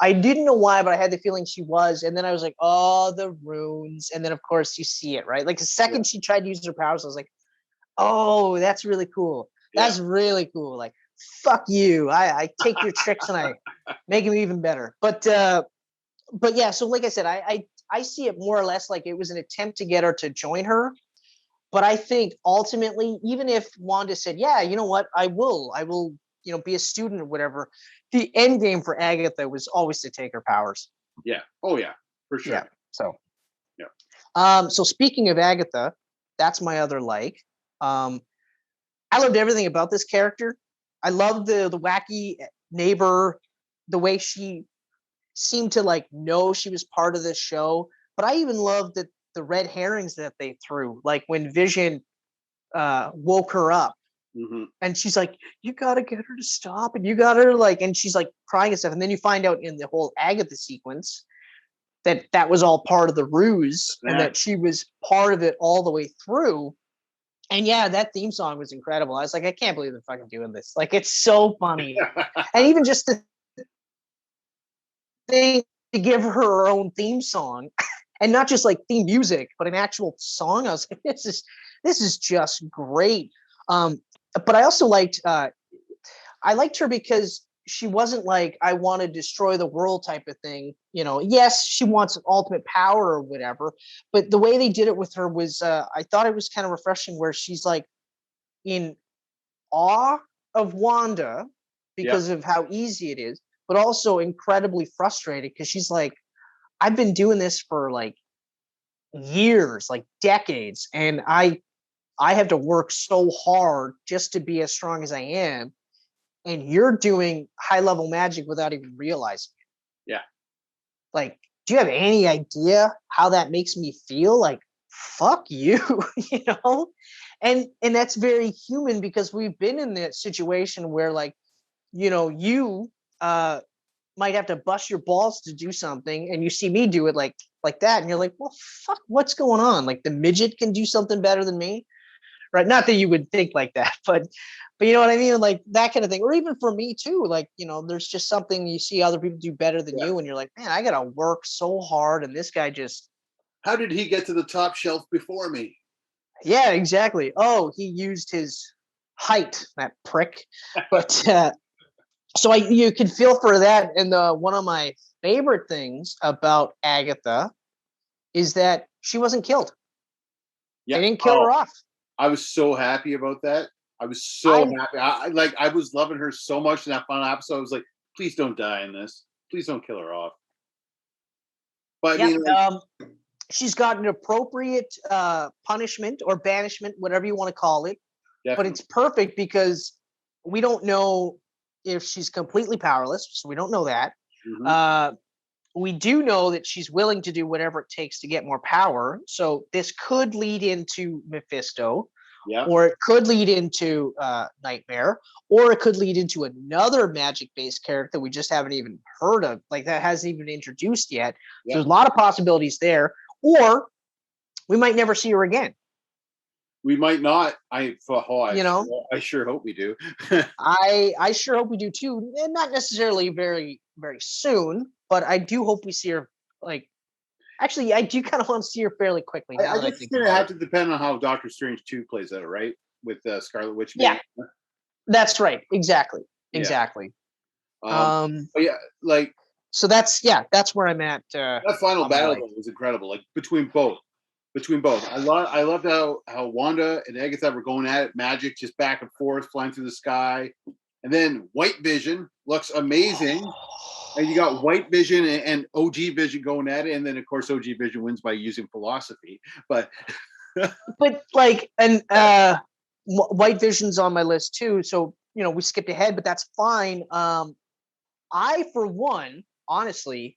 why, but I had the feeling she was. And then I was like, oh, the runes. And then of course you see it, right? Like the second she tried to use her powers, I was like, oh, that's really cool. That's really cool. Like, fuck you. I take your tricks and I make them even better. But yeah, so like I said, I see it more or less like it was an attempt to get her to join her. But I think ultimately, even if Wanda said, yeah, you know what, I will, you know, be a student or whatever, the end game for Agatha was always to take her powers. Yeah. Oh yeah, for sure. Yeah. So, so speaking of Agatha, that's my other like. I loved everything about this character. I loved the wacky neighbor, the way she seemed to like know she was part of this show. But I even loved the red herrings that they threw, like when Vision woke her up, and she's like, you gotta get her to stop, and you gotta like, and she's like crying and stuff, and then you find out in the whole Agatha sequence that was all part of the ruse, and that she was part of it all the way through. And yeah, that theme song was incredible. I was like, I can't believe they're fucking doing this. Like, it's so funny. And even just the thing to give her own theme song, and not just like theme music, but an actual song. I was like, this is just great. But I also liked I liked her because she wasn't like, I want to destroy the world type of thing. You know, yes, she wants ultimate power or whatever, but the way they did it with her was, I thought it was kind of refreshing, where she's like in awe of Wanda because of how easy it is, but also incredibly frustrated because she's like, I've been doing this for like years, like decades, and I have to work so hard just to be as strong as I am. And you're doing high level magic without even realizing it. Yeah. Like, do you have any idea how that makes me feel? Like, fuck you, you know? And that's very human, because we've been in that situation where, like, you know, you might have to bust your balls to do something, and you see me do it like that, and you're like, well, fuck, what's going on? Like, the midget can do something better than me, right? Not that you would think like that, but you know what I mean? Like, that kind of thing. Or even for me too, like, you know, there's just something you see other people do better than you, and you're like, man, I gotta work so hard, and this guy just, how did he get to the top shelf before me? Yeah, exactly. Oh, he used his height, that prick. But so you can feel for that. And one of my favorite things about Agatha is that she wasn't killed. Yeah. They didn't kill her off. I was so happy about that. I was so happy. I was loving her so much in that final episode. I was like, please don't die in this. Please don't kill her off. But I mean, she's got an appropriate punishment or banishment, whatever you want to call it. Definitely. But it's perfect because we don't know if she's completely powerless, so we don't know that. Mm-hmm. We do know that she's willing to do whatever it takes to get more power. So this could lead into Mephisto, or it could lead into Nightmare, or it could lead into another magic-based character we just haven't even heard of, like that hasn't even been introduced yet. So there's a lot of possibilities there. Or we might never see her again. We might not. I sure hope we do. I sure hope we do too. And not necessarily very, very soon, but I do hope we see her. Like, actually, I do kind of want to see her fairly quickly. I guess it's going to have to depend on how Doctor Strange 2 plays out, right? With Scarlet Witch. Yeah, that's right. Exactly. But yeah, like. So that's where I'm at. That final battle was incredible. Like between both. I loved how Wanda and Agatha were going at it, magic just back and forth, flying through the sky, and then White Vision looks amazing, and you got White Vision and OG Vision going at it, and then of course OG Vision wins by using philosophy, but like White Vision's on my list too, so we skipped ahead, but that's fine. I for one, honestly.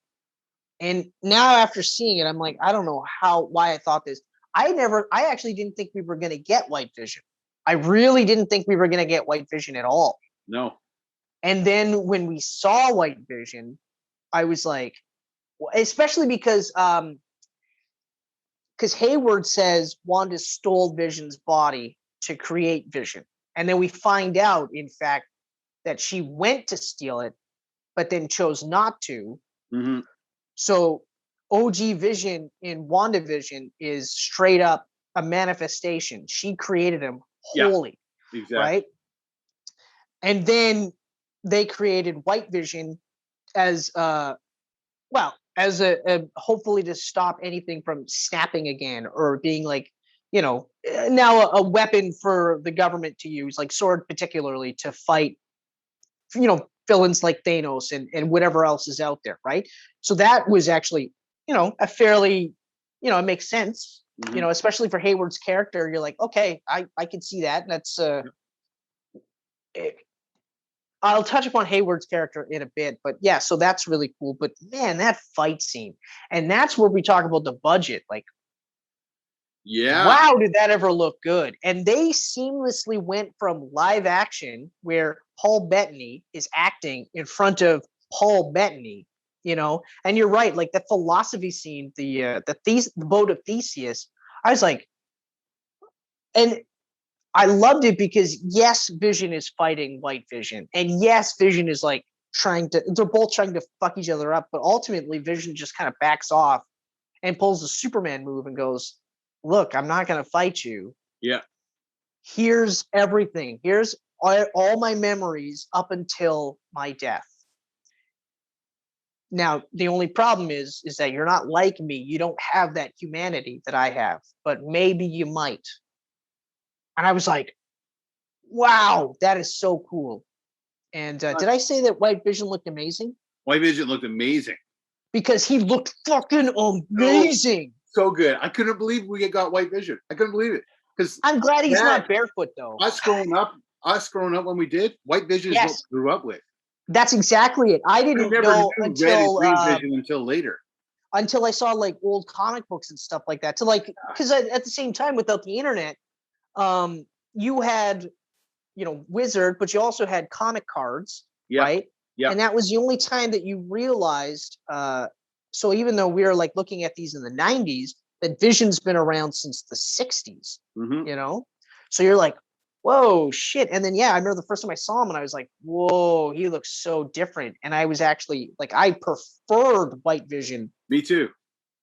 And now after seeing it, I'm like, I don't know why I thought this. I actually didn't think we were going to get White Vision. I really didn't think we were going to get White Vision at all. No. And then when we saw White Vision, I was like, especially because Hayward says Wanda stole Vision's body to create Vision. And then we find out, in fact, that she went to steal it, but then chose not to. Mm-hmm. So OG Vision in WandaVision is straight up a manifestation. She created him wholly, exactly. Right? And then they created White Vision as a hopefully to stop anything from snapping again or being like, now a weapon for the government to use, like sword particularly to fight, villains like Thanos and whatever else is out there, right? So that was actually, a fairly, it makes sense, mm-hmm. Especially for Hayward's character. You're like, okay, I can see that. That's I'll touch upon Hayward's character in a bit, but yeah, so that's really cool. But man, that fight scene, and that's where we talk about the budget. Like, wow, did that ever look good? And they seamlessly went from live action, where Paul Bettany is acting in front of Paul Bettany, and you're right, like the philosophy scene, the boat of Theseus, I was like, and I loved it because yes, Vision is fighting White Vision, and yes, Vision is like they're both trying to fuck each other up, but ultimately Vision just kind of backs off and pulls a Superman move and goes, look, I'm not going to fight you. Yeah. Here's everything. Here's all my memories up until my death. Now, the only problem is that you're not like me. You don't have that humanity that I have, but maybe you might. And I was like, wow, that is so cool. And did I say that White Vision looked amazing? White Vision looked amazing. Because he looked fucking amazing. So good. I couldn't believe we got White Vision. I couldn't believe it. Because I'm glad he's not barefoot though. Us growing up when we did, White Vision is what we grew up with. That's exactly it. I didn't know until Green Vision until later. Until I saw like old comic books and stuff like that. So like, because at the same time, without the internet, you had, Wizard, but you also had comic cards, right? Yeah. And that was the only time that you realized. So even though we're like looking at these in the 90s, that Vision's been around since the 60s, mm-hmm. So you're like, whoa, shit. And then, I remember the first time I saw him and I was like, whoa, he looks so different. And I was actually like, I preferred White Vision. Me too.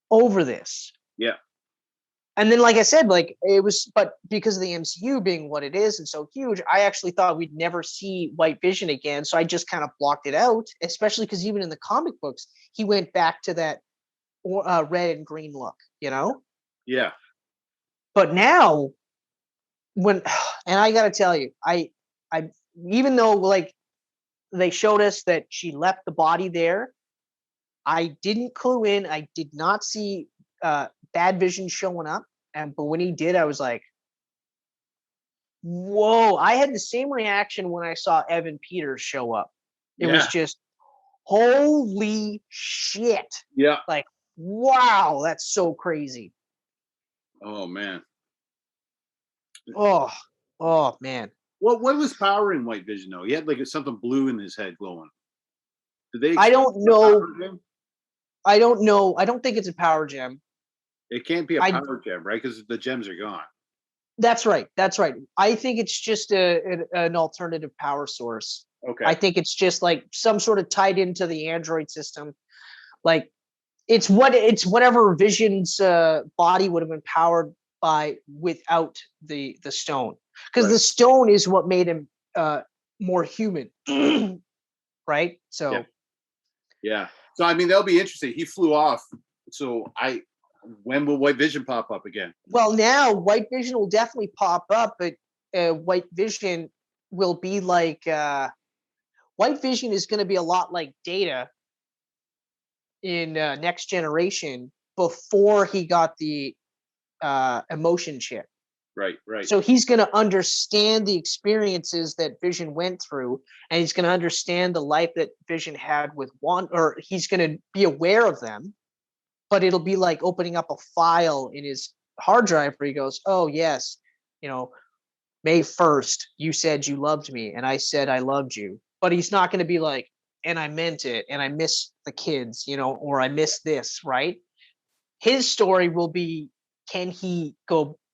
Over this. Yeah. And then, like I said, like it was, but because of the MCU being what it is and so huge, I actually thought we'd never see White Vision again. So I just kind of blocked it out, especially because even in the comic books, he went back to that red and green look, Yeah. But now when, and I gotta tell you, I even though like they showed us that she left the body there, I didn't clue in. I did not see Bad Vision showing up, but when he did, I was like, "Whoa!" I had the same reaction when I saw Evan Peters show up. It was just, holy shit! Yeah. Like, wow, that's so crazy. Oh man. Oh man. What was powering White Vision though? He had like something blue in his head glowing. Did they? I don't know. I don't know. I don't think it's a power gem. It can't be a power gem, right? Because the gems are gone. That's right. That's right. I think it's just an alternative power source. Okay. I think it's just like some sort of tied into the Android system. Like it's whatever Vision's body would have been powered by without the stone. Because the stone is what made him more human. Right? So yeah. So I mean that'll be interesting. He flew off. So when will White Vision pop up again? Well, now White Vision will definitely pop up, but White Vision will be like White Vision is going to be a lot like Data in Next Generation before he got the emotion chip. Right, right. So he's going to understand the experiences that Vision went through, and he's going to understand the life that Vision had with or he's going to be aware of them. But it'll be like opening up a file in his hard drive where he goes, "Oh yes, May 1st, you said you loved me, and I said I loved you." But he's not going to be like, "And I meant it, and I miss the kids, or I miss this," right? His story will be, can he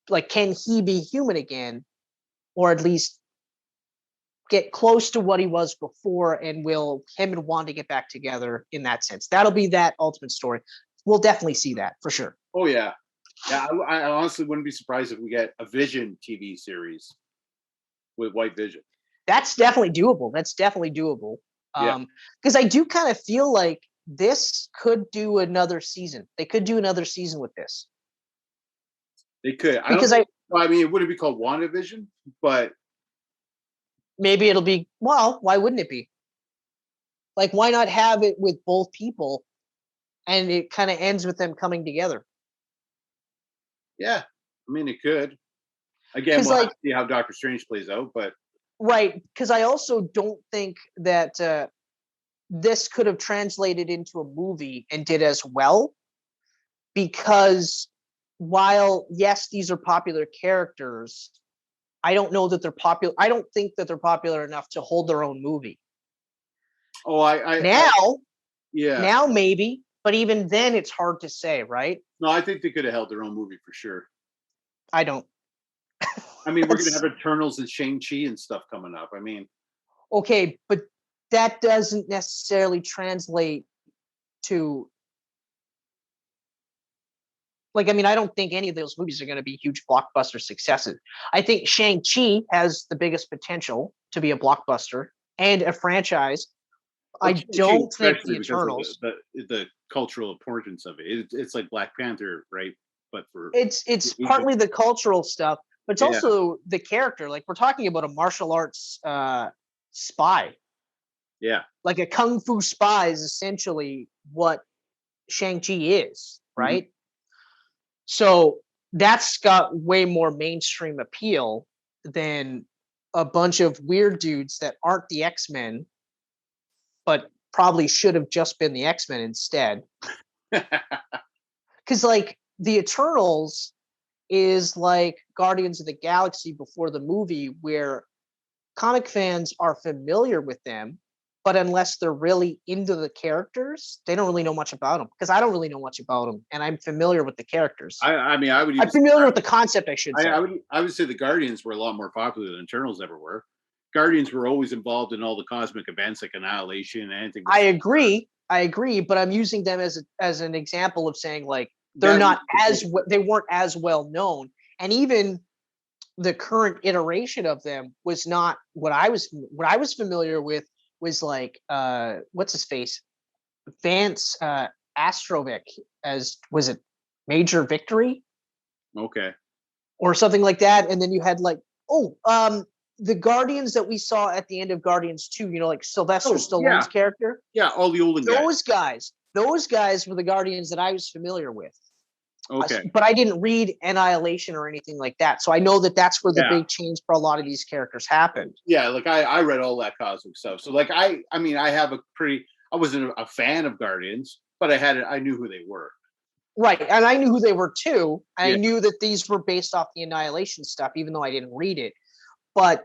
be human again, or at least get close to what he was before, and will him and Wanda get back together in that sense? That'll be that ultimate story. We'll definitely see that for sure. Oh yeah. Yeah, I honestly wouldn't be surprised if we get a Vision TV series with White Vision. That's definitely doable. Because I do kind of feel like this could do another season. They could do another season with this. They could. I mean, it wouldn't be called WandaVision, but maybe it'll be. Well, why wouldn't it be? Like, why not have it with both people, and it kind of ends with them coming together? Yeah, I mean, it could. Again, we'll have to see how Doctor Strange plays out, but right, because I also don't think that this could have translated into a movie and did as well, because while yes, these are popular characters, I don't know that they're popular. I don't think that they're popular enough to hold their own movie. Now maybe, but even then it's hard to say, right? No, I think they could have held their own movie for sure. I don't. I mean, we're going to have Eternals and Shang-Chi and stuff coming up. I mean, okay, but that doesn't necessarily translate to, like, I mean, I don't think any of those movies are going to be huge blockbuster successes. I think Shang-Chi has the biggest potential to be a blockbuster and a franchise. I don't think the Eternals, the cultural importance of it. It's like Black Panther, right? But for it's partly the cultural stuff, but it's also the character. Like, we're talking about a martial arts spy. Yeah, like a kung fu spy is essentially what Shang-Chi is, right? Mm-hmm. So that's got way more mainstream appeal than a bunch of weird dudes that aren't the X-Men, but probably should have just been the X-Men instead. Because like the Eternals is like Guardians of the Galaxy before the movie, where comic fans are familiar with them, but unless they're really into the characters, they don't really know much about them. Because I don't really know much about them, and I'm familiar with the characters. I'm familiar with the concept, I should say. I would say the Guardians were a lot more popular than Eternals ever were. Guardians were always involved in all the cosmic events like Annihilation and anything. I agree, but I'm using them as an example of saying, like, they weren't as well known, and even the current iteration of them was not what I was familiar with. Was like what's his face, Vance Astrovic, as was it Major Victory, okay, or something like that, and then you had like The Guardians that we saw at the end of Guardians 2, like Sylvester Stallone's character. Yeah, all the olden guys. Those guys were the Guardians that I was familiar with. Okay. But I didn't read Annihilation or anything like that. So I know that that's where the big change for a lot of these characters happened. Yeah, like I read all that cosmic stuff. So like I wasn't a fan of Guardians, but I knew who they were. Right. And I knew who they were too. I knew that these were based off the Annihilation stuff, even though I didn't read it. But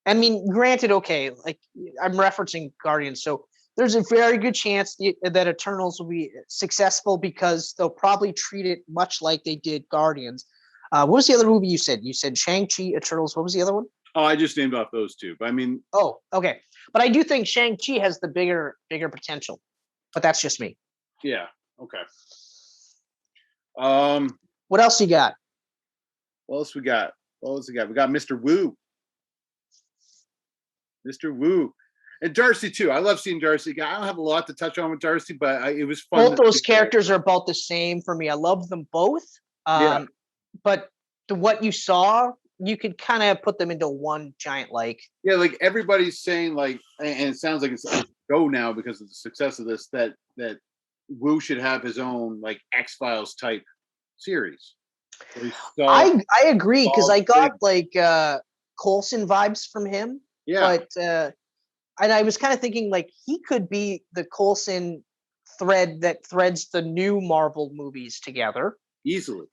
I mean, granted, okay, like I'm referencing Guardians. So there's a very good chance that Eternals will be successful because they'll probably treat it much like they did Guardians. What was the other movie you said? You said Shang-Chi, Eternals. What was the other one? Oh, I just named off those two. But I mean... Oh, okay. But I do think Shang-Chi has the bigger potential. But that's just me. Yeah. Okay. What else you got? What else we got? We got Mr. Wu. Mr. Wu. And Darcy too. I love seeing Darcy. I don't have a lot to touch on with Darcy, but it was fun. Both those characters are about the same for me. I love them both. But what you saw, you could kind of put them into one giant like. Yeah, like everybody's saying like, and it sounds like it's go now because of the success of this, that Wu should have his own like X-Files type series. I agree because I got like Coulson vibes from him. Yeah. But and I was kind of thinking like he could be the Coulson thread that threads the new Marvel movies together. Easily.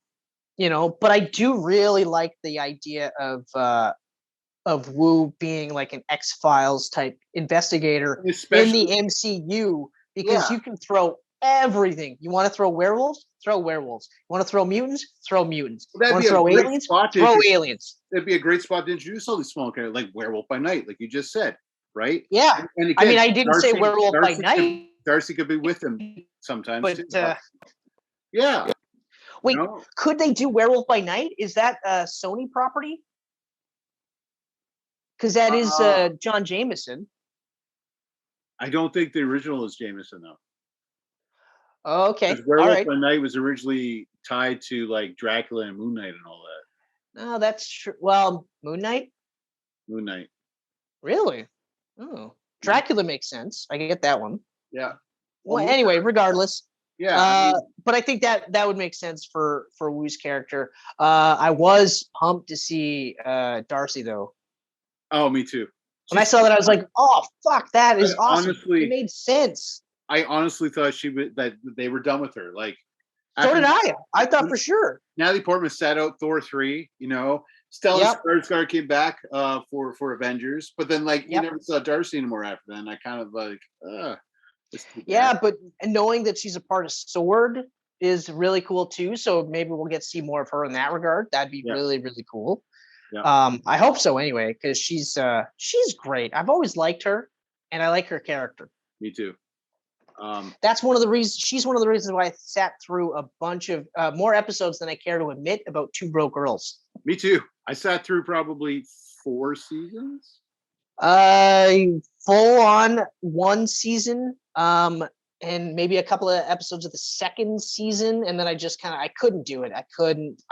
But I do really like the idea of Wu being like an X-Files type investigator in the MCU because you can throw everything. You want to throw werewolves? Throw werewolves. You want to throw mutants? Throw mutants. You want to throw aliens? Throw aliens. That'd be a great spot to introduce all these small characters, like Werewolf by Night, like you just said, right? Yeah. And again, I mean, I didn't say Werewolf by Night. Darcy could be with him sometimes. But too. Yeah. Wait, could they do Werewolf by Night? Is that a Sony property? Because that is John Jameson. I don't think the original is Jameson though. Oh, okay. Werewolf by Night was originally tied to like Dracula and Moon Knight and all that. No, that's true. Well, Moon Knight? Moon Knight. Really? Oh. Dracula makes sense. I get that one. Yeah. Well, anyway, regardless. Yeah. But I think that would make sense for Wu's character. I was pumped to see Darcy though. Oh, me too. When I saw that, I was like, "Oh, fuck, that is awesome!" Honestly, it made sense. I honestly thought that they were done with her. Like, so did I. I thought for sure. Natalie Portman sat out Thor 3. Stellan Skarsgård came back for Avengers, but then like you never saw Darcy anymore after that. And I kind of like, but knowing that she's a part of Sword is really cool too. So maybe we'll get to see more of her in that regard. That'd be really, really cool. Yeah. I hope so anyway, because she's great. I've always liked her, and I like her character. Me too. That's one of the reasons. She's one of the reasons why I sat through a bunch of more episodes than I care to admit about Two Broke Girls. Me too. I sat through probably 4 seasons. Full on 1 season. And maybe a couple of episodes of the 2nd season, and then I just I couldn't do it. I couldn't.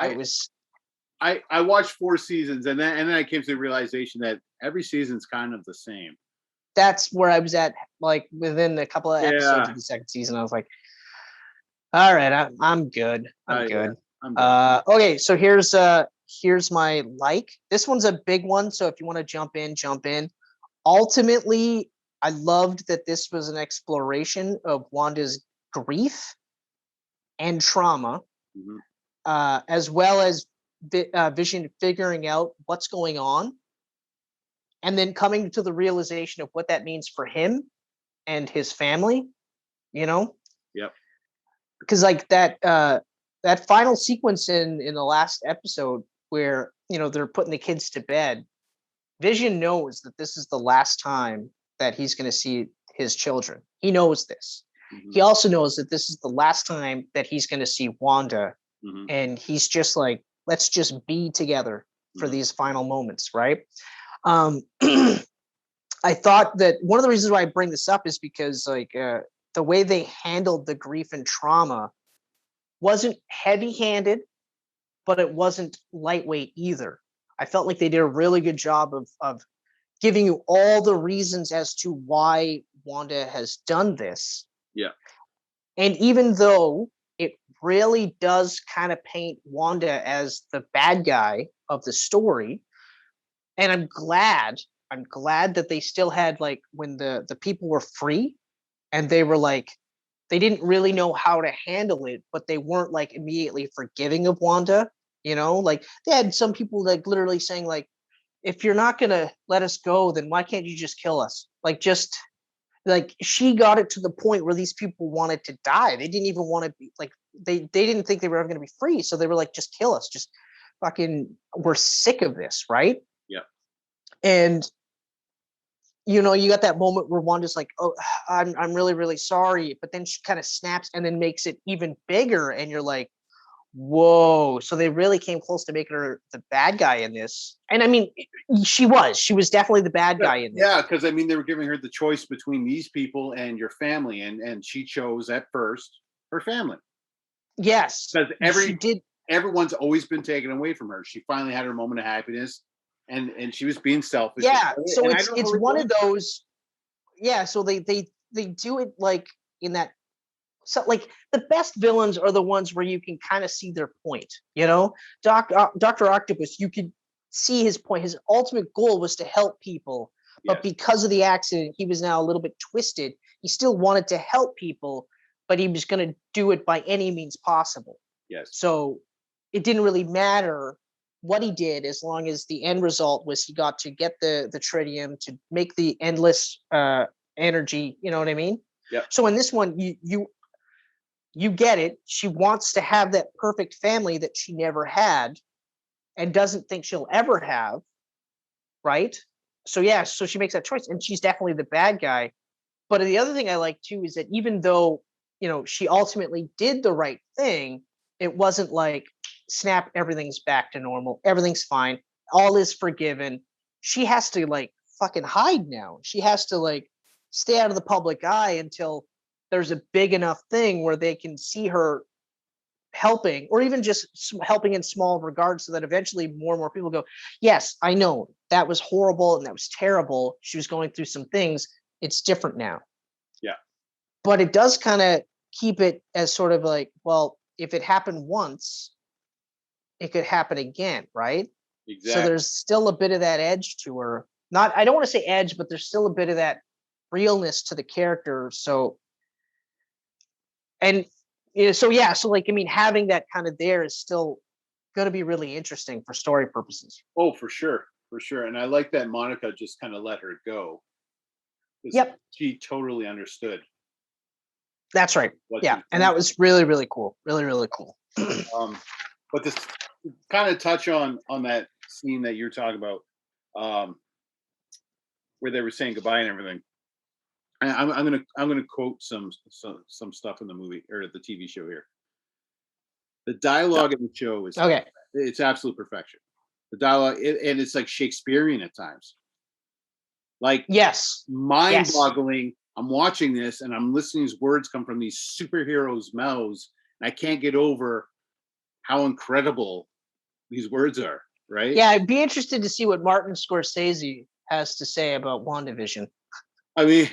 I watched 4 seasons, and then I came to the realization that every season's kind of the same. That's where I was at, like within a couple of episodes of the 2nd season. I was like, all right, I'm good. I'm good. Okay, so here's my like. This one's a big one, so if you want to jump in. Ultimately, I loved that this was an exploration of Wanda's grief and trauma, as well as Vision figuring out what's going on, and then coming to the realization of what that means for him and his family. Yep. Because like that final sequence in the last episode where they're putting the kids to bed, Vision knows that this is the last time that he's going to see his children. He knows this. He also knows that this is the last time that he's going to see Wanda, and he's just like, let's just be together for these final moments, right? I thought that one of the reasons why I bring this up is because like the way they handled the grief and trauma wasn't heavy-handed, but it wasn't lightweight either. I felt like they did a really good job of giving you all the reasons as to why Wanda has done this. Yeah. And even though it really does kind of paint Wanda as the bad guy of the story, and I'm glad that they still had, like, when the people were free and they were like, they didn't really know how to handle it, but they weren't like immediately forgiving of Wanda, you know, like they had some people like literally saying like, if you're not gonna let us go, then why can't you just kill us? Like, just like, she got it to the point where these people wanted to die. They didn't even want to be like, they didn't think they were ever going to be free. So they were like, just kill us. Just fucking, we're sick of this. Right. Yeah. And, you know, you got that moment where Wanda's like, oh, I'm really, really sorry. But then she kind of snaps and then makes it even bigger. And you're like, whoa. So they really came close to making her the bad guy in this. And I mean, she was definitely the bad guy in this. Yeah, because I mean, they were giving her the choice between these people and your family, and she chose at first her family. Yes, because everyone's always been taken away from her. She finally had her moment of happiness, and she was being selfish. Yeah, so it's one of those. Yeah, so they do it like in that. So like the best villains are the ones where you can kind of see their point. You know, Dr. Octopus, you could see his point. His ultimate goal was to help people, but because of the accident, he was now a little bit twisted. He still wanted to help people, but he was going to do it by any means possible. Yes. So it didn't really matter what he did as long as the end result was he got to get the tritium to make the endless energy. You know what I mean? Yeah. So in this one, you get it. She wants to have that perfect family that she never had and doesn't think she'll ever have. Right. So yeah, so she makes that choice and she's definitely the bad guy. But the other thing I like too is that even though, you know, she ultimately did the right thing, it wasn't like, snap, everything's back to normal. Everything's fine. All is forgiven. She has to like fucking hide now. She has to like stay out of the public eye until there's a big enough thing where they can see her helping, or even just helping in small regards, so that eventually more and more people go, yes, I know that was horrible and that was terrible. She was going through some things. It's different now. Yeah. But it does kind of keep it as sort of like, well, if it happened once, it could happen again, right? Exactly. So there's still a bit of that edge to her. Not, I don't want to say edge, but there's still a bit of that realness to the character. So, and you know, so yeah, so like, I mean, having that kind of there is still going to be really interesting for story purposes. Oh, for sure, and I like that Monica just kind of let her go. Yep, she totally understood. That's right. Yeah, and that was really, really cool. Really, really cool. But this kind of touch on that scene that you're talking about, where they were saying goodbye and everything. I'm gonna quote some stuff in the movie or the TV show here. The dialogue in the show is okay. It's absolute perfection. The dialogue, and it's like Shakespearean at times. Like, yes, mind-boggling. Yes. I'm watching this and I'm listening to these words come from these superheroes' mouths, and I can't get over how incredible these words are. Right? Yeah, I'd be interested to see what Martin Scorsese has to say about WandaVision. I mean,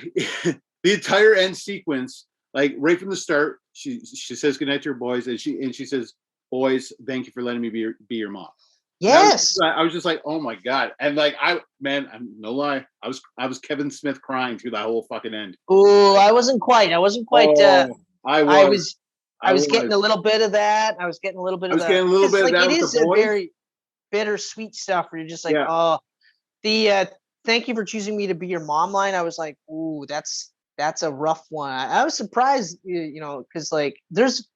the entire end sequence, like right from the start, she says goodnight to her boys, and she says, "Boys, thank you for letting me be your mom." Yes, I was just like, oh my god, and like I'm no lie, I was Kevin Smith crying through that whole fucking end. Oh, I wasn't quite. Oh, I was getting a little bit of that. I was getting a little bit of that. Getting a little bit of that. It is a very bittersweet stuff where you're just like, oh, the thank you for choosing me to be your mom line. I was like, ooh, that's a rough one. I was surprised, you know, because like there's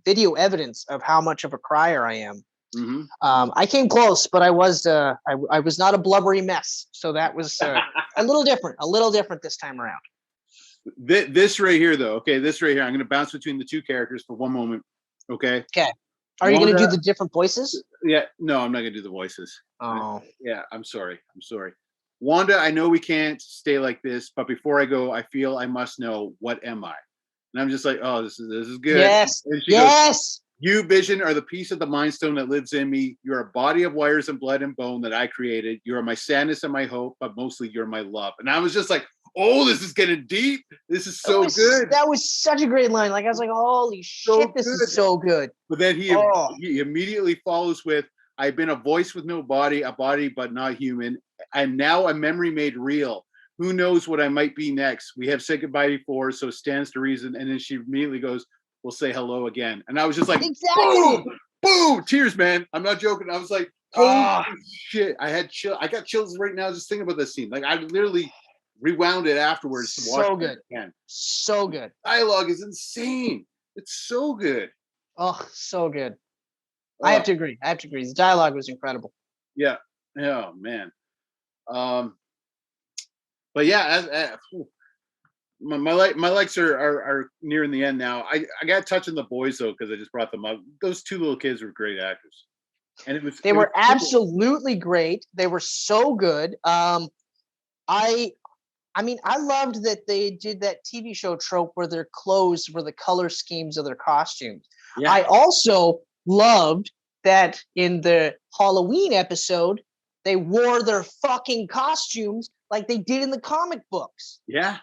video evidence of how much of a crier I am. Mm-hmm. I came close, but I was I was not a blubbery mess. So that was a little different this time around. This right here, though. Okay, this right here. I'm going to bounce between the two characters for one moment. Okay. Okay. Are you going to do the different voices? Yeah. No, I'm not going to do the voices. Oh. Yeah. I'm sorry. Wanda, I know we can't stay like this, but before I go, I feel I must know, what am I? And I'm just like, oh, this is good. Yes. And she goes, You, Vision, are the piece of the Mind Stone that lives in me. You're a body of wires and blood and bone that I created. You are my sadness and my hope, but mostly you're my love. And I was just like, oh, this is getting deep. This is so good. That was such a great line. Like, I was like, holy shit, this is so good. But then he immediately follows with, I've been a voice with no body, a body but not human. I'm now a memory made real. Who knows what I might be next? We have said goodbye before, so it stands to reason. And then she immediately goes, we'll say hello again. And I was just like, boom, boom, tears, man. I'm not joking. I was like, holy shit. I got chills right now just thinking about this scene. Like, I literally rewound it afterwards to watch it again. So good. Dialogue is insane. It's so good. Oh, so good. I have to agree. The dialogue was incredible. Yeah. Oh man. But yeah, my likes are nearing the end now. I got touching the boys though because I just brought them up. Those two little kids were great actors, and they were absolutely great. They were so good. I mean, I loved that they did that TV show trope where their clothes were the color schemes of their costumes. Yeah. I also loved that in the Halloween episode, they wore their fucking costumes like they did in the comic books. Yeah.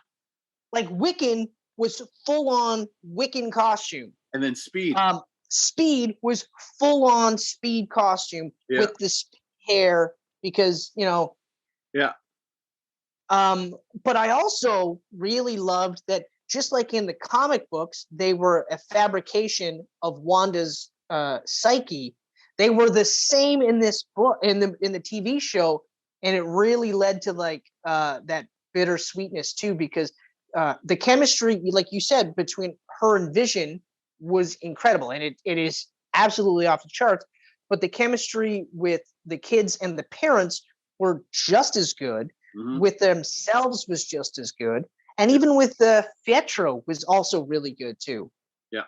Like Wiccan was full on Wiccan costume. And then Speed. Speed was full on Speed costume with this hair because, you know. Yeah. But I also really loved that just like in the comic books, they were a fabrication of Wanda's psyche. They were the same in this book, in the TV show, and it really led to like that bittersweetness too, because the chemistry, like you said, between her and Vision was incredible, and it is absolutely off the charts. But the chemistry with the kids and the parents were just as good. Mm-hmm. With themselves was just as good, and even with the Pietro was also really good too. Yeah,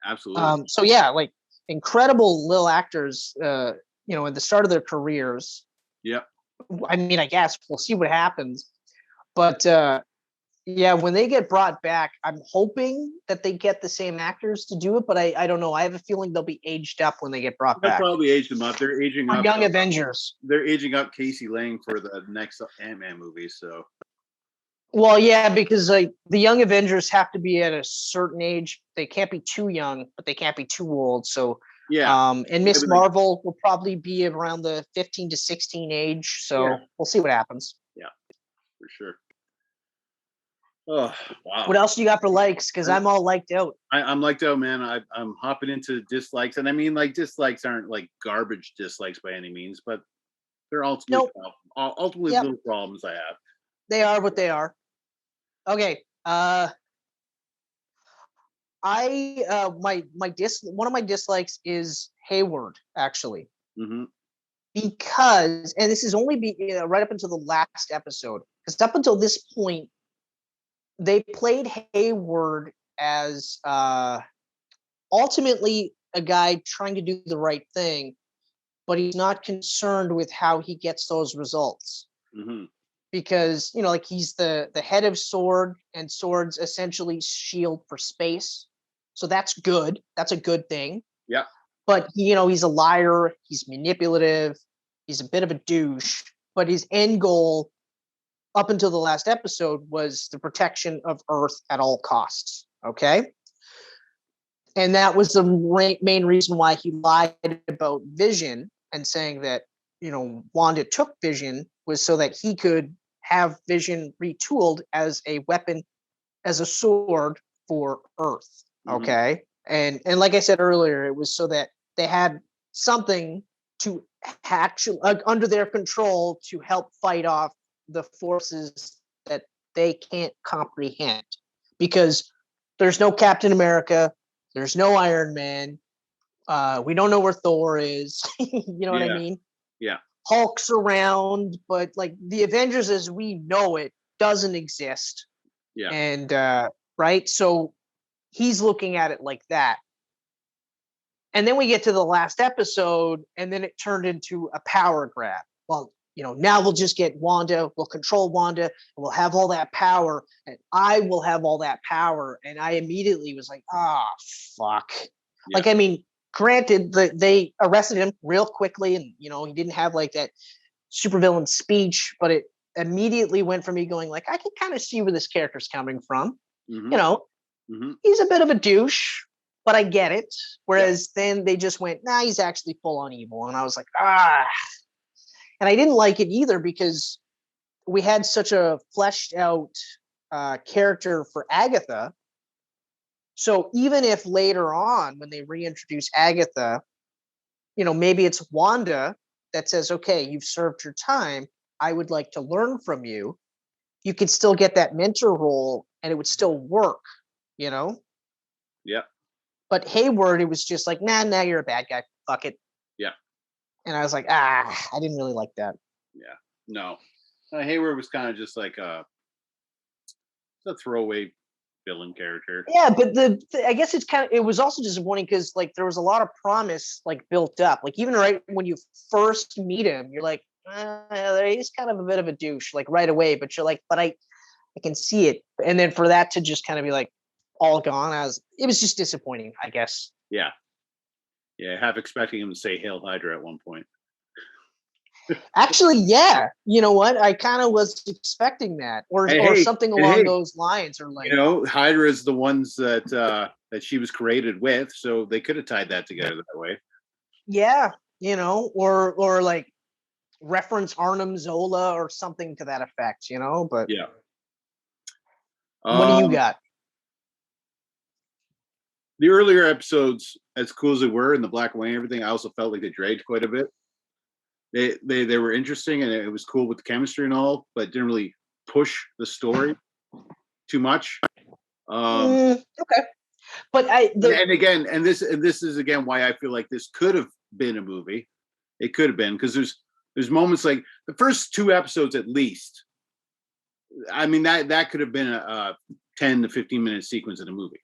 absolutely. So yeah, like incredible little actors, you know, at the start of their careers. Yeah. I mean, I guess we'll see what happens, but yeah, when they get brought back, I'm hoping that they get the same actors to do it, but I don't know. I have a feeling they'll be aged up when they get brought back. They'll probably age them up. They're aging up. Young Avengers. They're aging up Casey Lang for the next Ant-Man movie. So. Well, yeah, because like the Young Avengers have to be at a certain age. They can't be too young, but they can't be too old. So yeah. And Miss Marvel will probably be around the 15 to 16 age. So we'll see what happens. Yeah, for sure. Oh wow! What else do you got for likes? Because I'm all liked out. I'm liked out, man. I'm hopping into dislikes, and I mean, like dislikes aren't like garbage dislikes by any means, but they're ultimately little problems I have. They are what they are. Okay. One of my dislikes is Hayward actually, because, and this is only right up until the last episode, because up until this point. They played Hayward as ultimately a guy trying to do the right thing, but he's not concerned with how he gets those results. Mm-hmm. Because, you know, like he's the head of S.W.O.R.D, and S.W.O.R.D's essentially S.H.I.E.L.D. for space. So that's good. That's a good thing. Yeah. But, you know, he's a liar. He's manipulative. He's a bit of a douche. But his end goal up until the last episode was the protection of Earth at all costs. Okay. And that was the main reason why he lied about Vision and saying that, you know, Wanda took Vision was so that he could have Vision retooled as a weapon, as a sword for Earth. Okay. And like I said earlier, it was so that they had something to actually under their control to help fight off the forces that they can't comprehend, because there's no Captain America, there's no Iron Man, we don't know where Thor is. You know what I mean? Yeah. Hulk's around, but like the Avengers as we know it doesn't exist. Yeah. And right, so he's looking at it like that. And then we get to the last episode, and then it turned into a power grab. Well, you know, now we'll just get Wanda, we'll control Wanda, and we'll have all that power, and I will have all that power. And I immediately was like, fuck. Yeah. Like, I mean, granted, they arrested him real quickly, and he didn't have like that supervillain speech, but it immediately went for me going like, I can kind of see where this character's coming from. He's a bit of a douche, but I get it. Whereas then they just went, nah, he's actually full on evil. And I was like, and I didn't like it either because we had such a fleshed out character for Agatha. So even if later on, when they reintroduce Agatha, maybe it's Wanda that says, okay, you've served your time. I would like to learn from you. You could still get that mentor role and it would still work, Yeah. But Hayward, it was just like, nah, you're a bad guy. Fuck it. Yeah. And I was like, I didn't really like that. Yeah. No. Hayward was kind of just like a throwaway villain character. Yeah, but I guess it was also disappointing because like there was a lot of promise like built up. Like even right when you first meet him, you're like, he's kind of a bit of a douche, like right away. But you're like, but I can see it. And then for that to just kind of be like all gone, it was just disappointing, I guess. Yeah. Yeah, half expecting him to say Hail Hydra at one point. Actually, yeah. You know what? I kind of was expecting that, or something along those lines, or like Hydra is the ones that she was created with, so they could have tied that together that way. Yeah, or like reference Arnim Zola or something to that effect, But yeah. What do you got? The earlier episodes, as cool as they were, in the black and white and everything, I also felt like they dragged quite a bit. They were interesting and it was cool with the chemistry and all, but didn't really push the story too much. Okay, but this is again why I feel like this could have been a movie. It could have been because there's moments like the first 2 episodes at least. I mean that could have been a 10 to 15 minute sequence in a movie,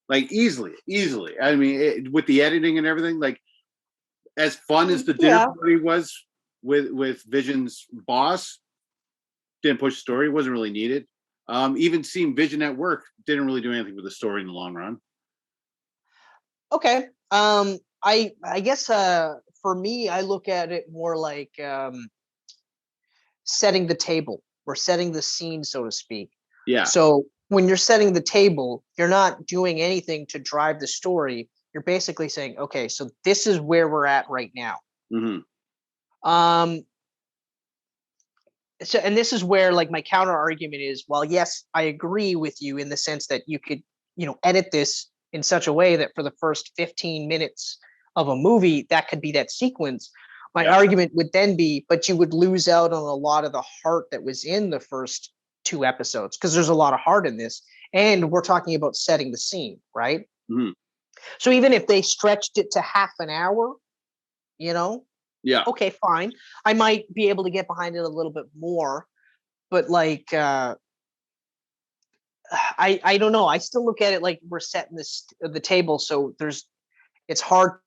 like easily. I mean with the editing and everything, like. As fun as the dinner party was with Vision's boss, didn't push the story. Wasn't really needed. Even seeing Vision at work didn't really do anything with the story in the long run. Okay. I guess for me, I look at it more like setting the table or setting the scene, so to speak. Yeah. So when you're setting the table, you're not doing anything to drive the story. You're basically saying, okay, so this is where we're at right now. So, and this is where like my counter argument is, well, yes, I agree with you in the sense that you could, edit this in such a way that for the first 15 minutes of a movie, that could be that sequence. My argument would then be, but you would lose out on a lot of the heart that was in the first 2 episodes because there's a lot of heart in this. And we're talking about setting the scene, right? So even if they stretched it to half an hour, okay, fine. I might be able to get behind it a little bit more, but like, I don't know. I still look at it like we're setting the table. So it's hard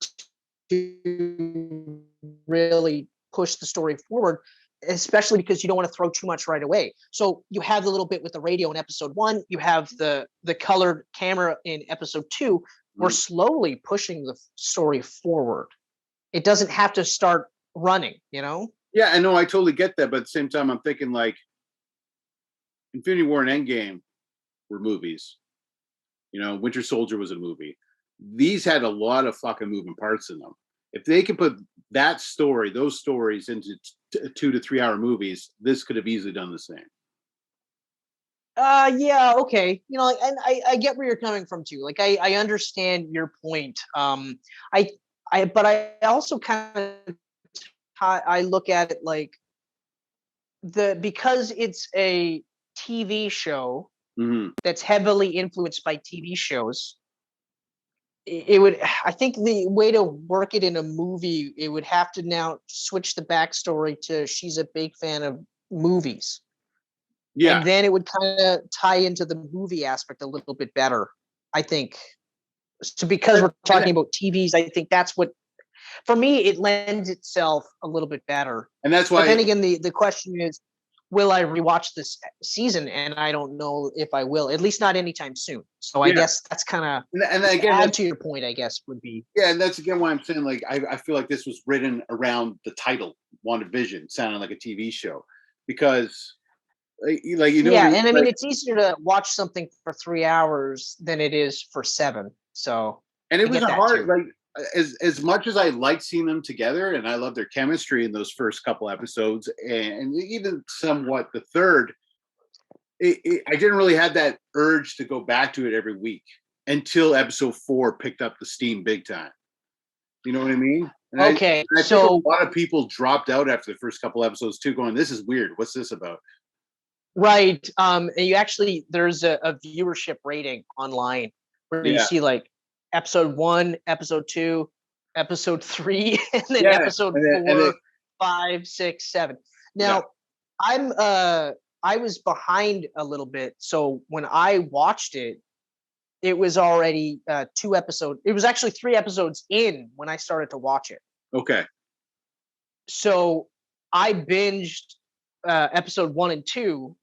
to really push the story forward, especially because you don't want to throw too much right away. So you have the little bit with the radio in episode 1, you have the colored camera in episode 2. We're slowly pushing the story forward. It doesn't have to start running, Yeah, I know. I totally get that. But at the same time, I'm thinking like Infinity War and Endgame were movies. Winter Soldier was a movie. These had a lot of fucking moving parts in them. If they can put those stories into 2 to 3 hour movies, this could have easily done the same. Yeah, okay. And I get where you're coming from too. Like I understand your point. But I also kind of I look at it like because it's a TV show that's heavily influenced by TV shows. I think the way to work it in a movie, it would have to now switch the backstory to she's a big fan of movies. Yeah. And then it would kind of tie into the movie aspect a little bit better, I think. So because we're talking about TVs, I think that's what, for me, it lends itself a little bit better. And that's why. But then again, the question is, will I rewatch this season? And I don't know if I will, at least not anytime soon. So I guess that's kind of, and again, add to your point, I guess, would be. Yeah, and that's again why I'm saying, like, I feel like this was written around the title, WandaVision, sounding like a TV show, because like you know, yeah, and I mean, it's easier to watch something for 3 hours than it is for 7. So, and it was a hard, like, as much as I liked seeing them together, and I love their chemistry in those first couple episodes, and even somewhat the third, I didn't really have that urge to go back to it every week until episode 4 picked up the steam big time. You know what I mean? And okay, I think a lot of people dropped out after the first couple episodes too, going, "This is weird. What's this about?" Right. And you actually, there's a viewership rating online where you see like episode 1, episode 2, episode 3, and then episode 4, 5, 6, 7. Now, I was behind a little bit, so when I watched it, it was already 2 episodes. It was actually 3 episodes in when I started to watch it. Okay. So I binged episode 1 and 2.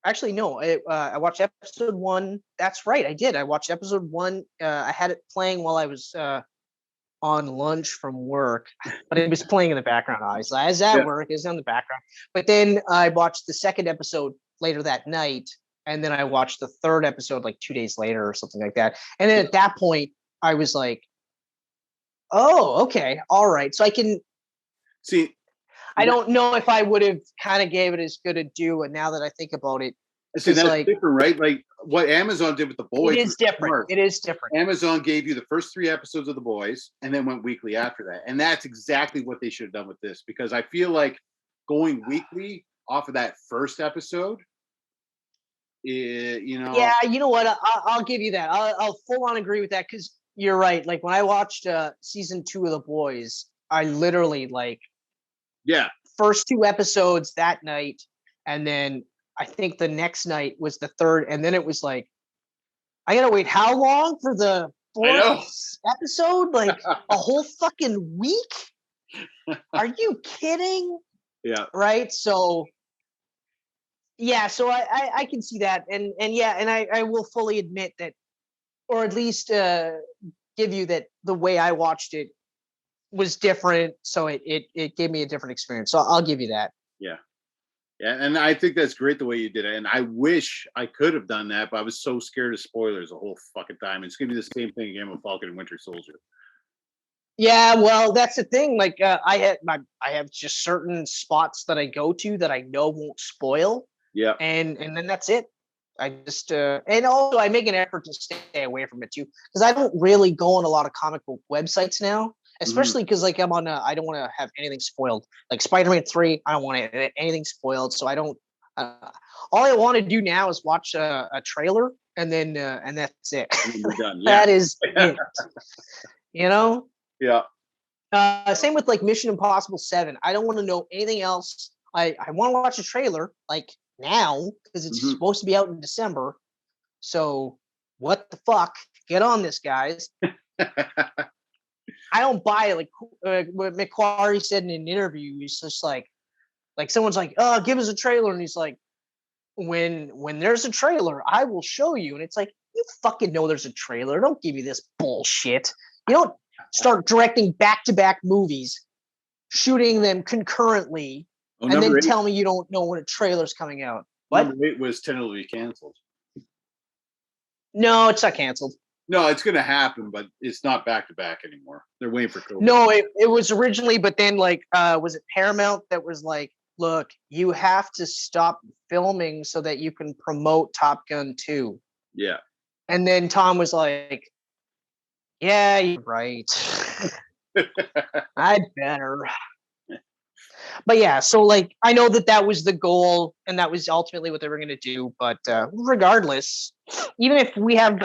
Actually, no. I watched episode 1. That's right, I did. I watched episode 1. I had it playing while I was on lunch from work, but it was playing in the background. Obviously, I was at work. It was in the background. But then I watched the second episode later that night, and then I watched the third episode like 2 days later or something like that. And then at that point, I was like, "Oh, okay, all right." So I can see. I don't know if I would have kind of gave it as good a due, and now that I think about it, see, that's like, different, right? Like what Amazon did with The Boys. It is different. Smart. It is different. Amazon gave you the first 3 episodes of The Boys, and then went weekly after that. And that's exactly what they should have done with this, because I feel like going weekly off of that first episode, you know. Yeah, you know what? I'll give you that. I'll full on agree with that, because you're right. Like when I watched season 2 of The Boys, I literally first 2 episodes that night, and then I think the next night was the third, and then it was like, I gotta wait how long for the 4th episode? Like a whole fucking week? Are you kidding? Yeah. Right. So yeah, so I can see that, and I will fully admit that, or at least give you that the way I watched it was different, so it gave me a different experience. So I'll give you that. Yeah, and I think that's great the way you did it. And I wish I could have done that, but I was so scared of spoilers the whole fucking time. It's gonna be the same thing again with Falcon and Winter Soldier. Yeah, well, that's the thing. Like I have just certain spots that I go to that I know won't spoil. Yeah, and then that's it. I just and also I make an effort to stay away from it too, because I don't really go on a lot of comic book websites now. Especially because like I'm on I don't want to have anything spoiled. Like Spider-Man 3, I don't want anything spoiled. So I don't. All I want to do now is watch a trailer, and then and that's it. We're done. Yeah. That is it. You know. Yeah. Same with like Mission Impossible 7. I don't want to know anything else. I want to watch a trailer like now, because it's supposed to be out in December. So what the fuck? Get on this, guys. I don't buy it. Like what McQuarrie said in an interview, he's just like someone's like, "Oh, give us a trailer," and he's like, "When there's a trailer, I will show you." And it's like, you fucking know there's a trailer. Don't give me this bullshit. You don't start directing back-to-back movies, shooting them concurrently, and then tell me you don't know when a trailer's coming out. What? Number 8 was tentatively canceled. No, it's not canceled. No, it's going to happen, but it's not back to back anymore. They're waiting for COVID. No, it was originally, but then like, was it Paramount that was like, look, you have to stop filming so that you can promote Top Gun 2. Yeah. And then Tom was like, yeah, you're right. I'd better. But yeah, so like, I know that was the goal, and that was ultimately what they were going to do. But regardless, even if we have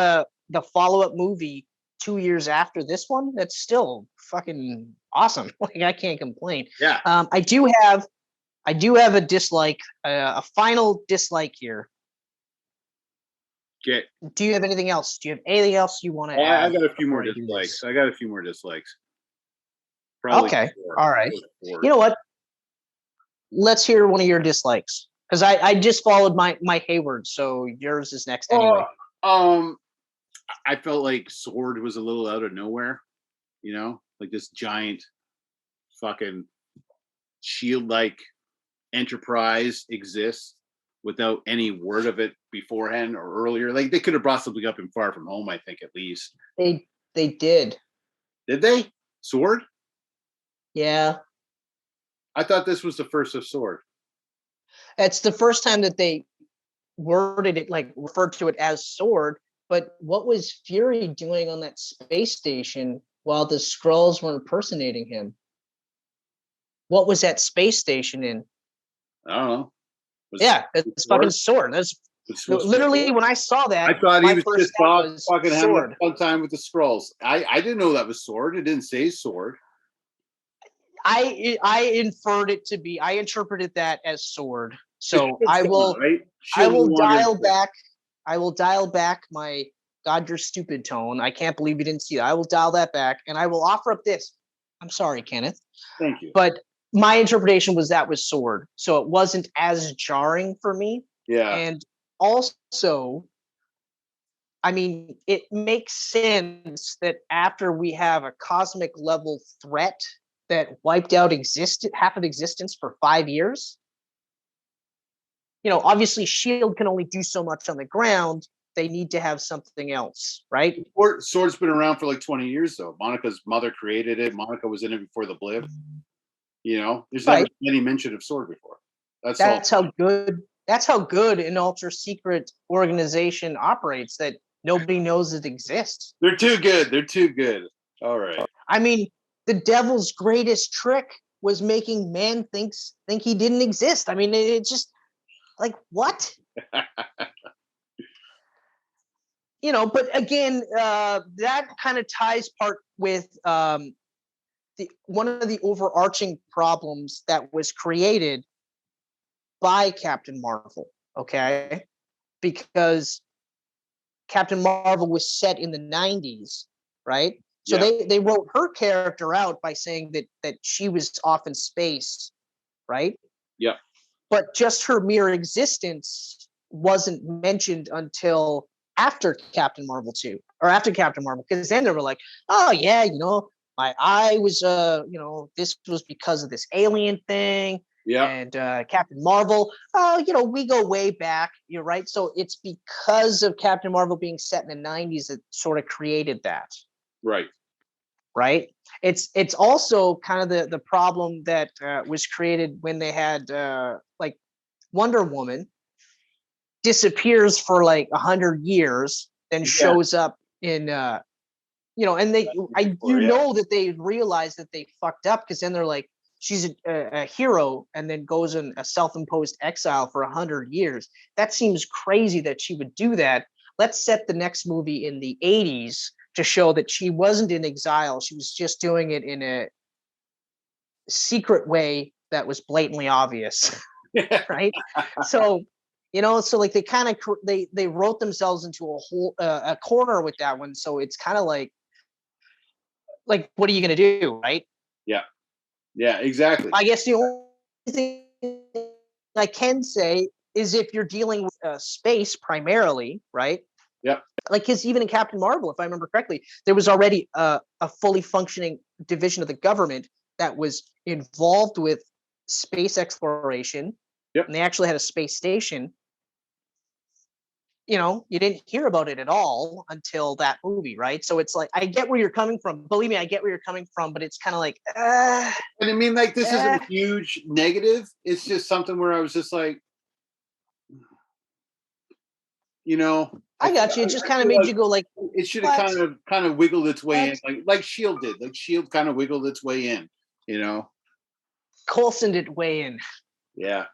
the follow-up movie 2 years after this one, that's still fucking awesome. Like I can't complain. Yeah. I do have a dislike, a final dislike here. Okay. Do you have anything else? Do you have anything else you want to add? I got a few more dislikes. Probably okay. 4. All right. 4. You know what? Let's hear one of your dislikes, Because I just followed my Hayward, so yours is next anyway. I felt like Sword was a little out of nowhere, like this giant fucking shield-like enterprise exists without any word of it beforehand or earlier. Like they could have brought something up in Far From Home, I think, at least. They did. Did they? Sword? Yeah. I thought this was the first of Sword. It's the first time that they worded it, like referred to it as Sword. But what was Fury doing on that space station while the Skrulls were impersonating him? What was that space station in? I don't know. It's fucking Sword. That's literally when I saw that. I thought he was just fucking having a fun time with the Skrulls. I didn't know that was Sword. It didn't say Sword. I inferred it to be. I interpreted that as Sword. So I will dial back my God, you're stupid tone. I can't believe you didn't see that. I will dial that back, and I will offer up this. I'm sorry, Kenneth. Thank you. But my interpretation was that was Sword, so it wasn't as jarring for me. Yeah. And also, I mean, it makes sense that after we have a cosmic level threat that wiped out half of existence for 5 years, obviously S.H.I.E.L.D. can only do so much on the ground. They need to have something else, right? Sword's been around for like 20 years, though. Monica's mother created it. Monica was in it before the blip. There's never been any mention of Sword before. That's how good an ultra secret organization operates, that nobody knows it exists. They're too good. All right. I mean, the devil's greatest trick was making man think he didn't exist. I mean, it's just like, what? But again, that kind of ties part with one of the overarching problems that was created by Captain Marvel, okay? Because Captain Marvel was set in the 90s, right? So they wrote her character out by saying that she was off in space, right? Yeah. But just her mere existence wasn't mentioned until after Captain Marvel 2, or after Captain Marvel, because then they were like, oh yeah, my eye was this was because of this alien thing. Yeah. And Captain Marvel, we go way back. You're right. So it's because of Captain Marvel being set in the 90s that sort of created that. Right. Right. It's also kind of the problem that was created when they had like Wonder Woman disappears for like 100 years, then shows up in and they that they realized that they fucked up, because then they're like, she's a hero and then goes in a self-imposed exile for 100 years. That seems crazy that she would do that. Let's set the next movie in the 80s to show that she wasn't in exile. She was just doing it in a secret way that was blatantly obvious. Right. So like they kind of they wrote themselves into a whole a corner with that one. So it's kind of like what are you going to do, right? Yeah, exactly. I guess the only thing I can say is if you're dealing with space primarily, right? Yeah. Like, because even in Captain Marvel, if I remember correctly, there was already a fully functioning division of the government that was involved with space exploration. Yep. And they actually had a space station. You didn't hear about it at all until that movie, right? So it's like, I get where you're coming from. Believe me, I get where you're coming from, but it's kind of like, and I mean, like, this isn't a huge negative. It's just something where I was just like, I got you. It just kind of made you go like, it should have kind of wiggled its way in, like S.H.I.E.L.D. did. Like S.H.I.E.L.D. kind of wiggled its way in, Coulsoned it way in. Yeah.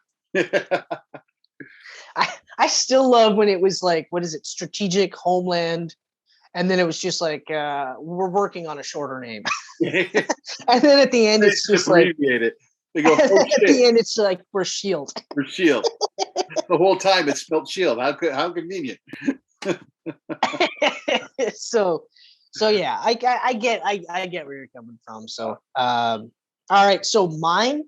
I still love when it was like, what is it, Strategic Homeland, and then it was just like, we're working on a shorter name. And then at the end, it's just abbreviate it. They go, at the end, it's like, we're S.H.I.E.L.D. We're S.H.I.E.L.D. The whole time it's spelled S.H.I.E.L.D. How convenient. So yeah, I get where you're coming from. So all right, so mine,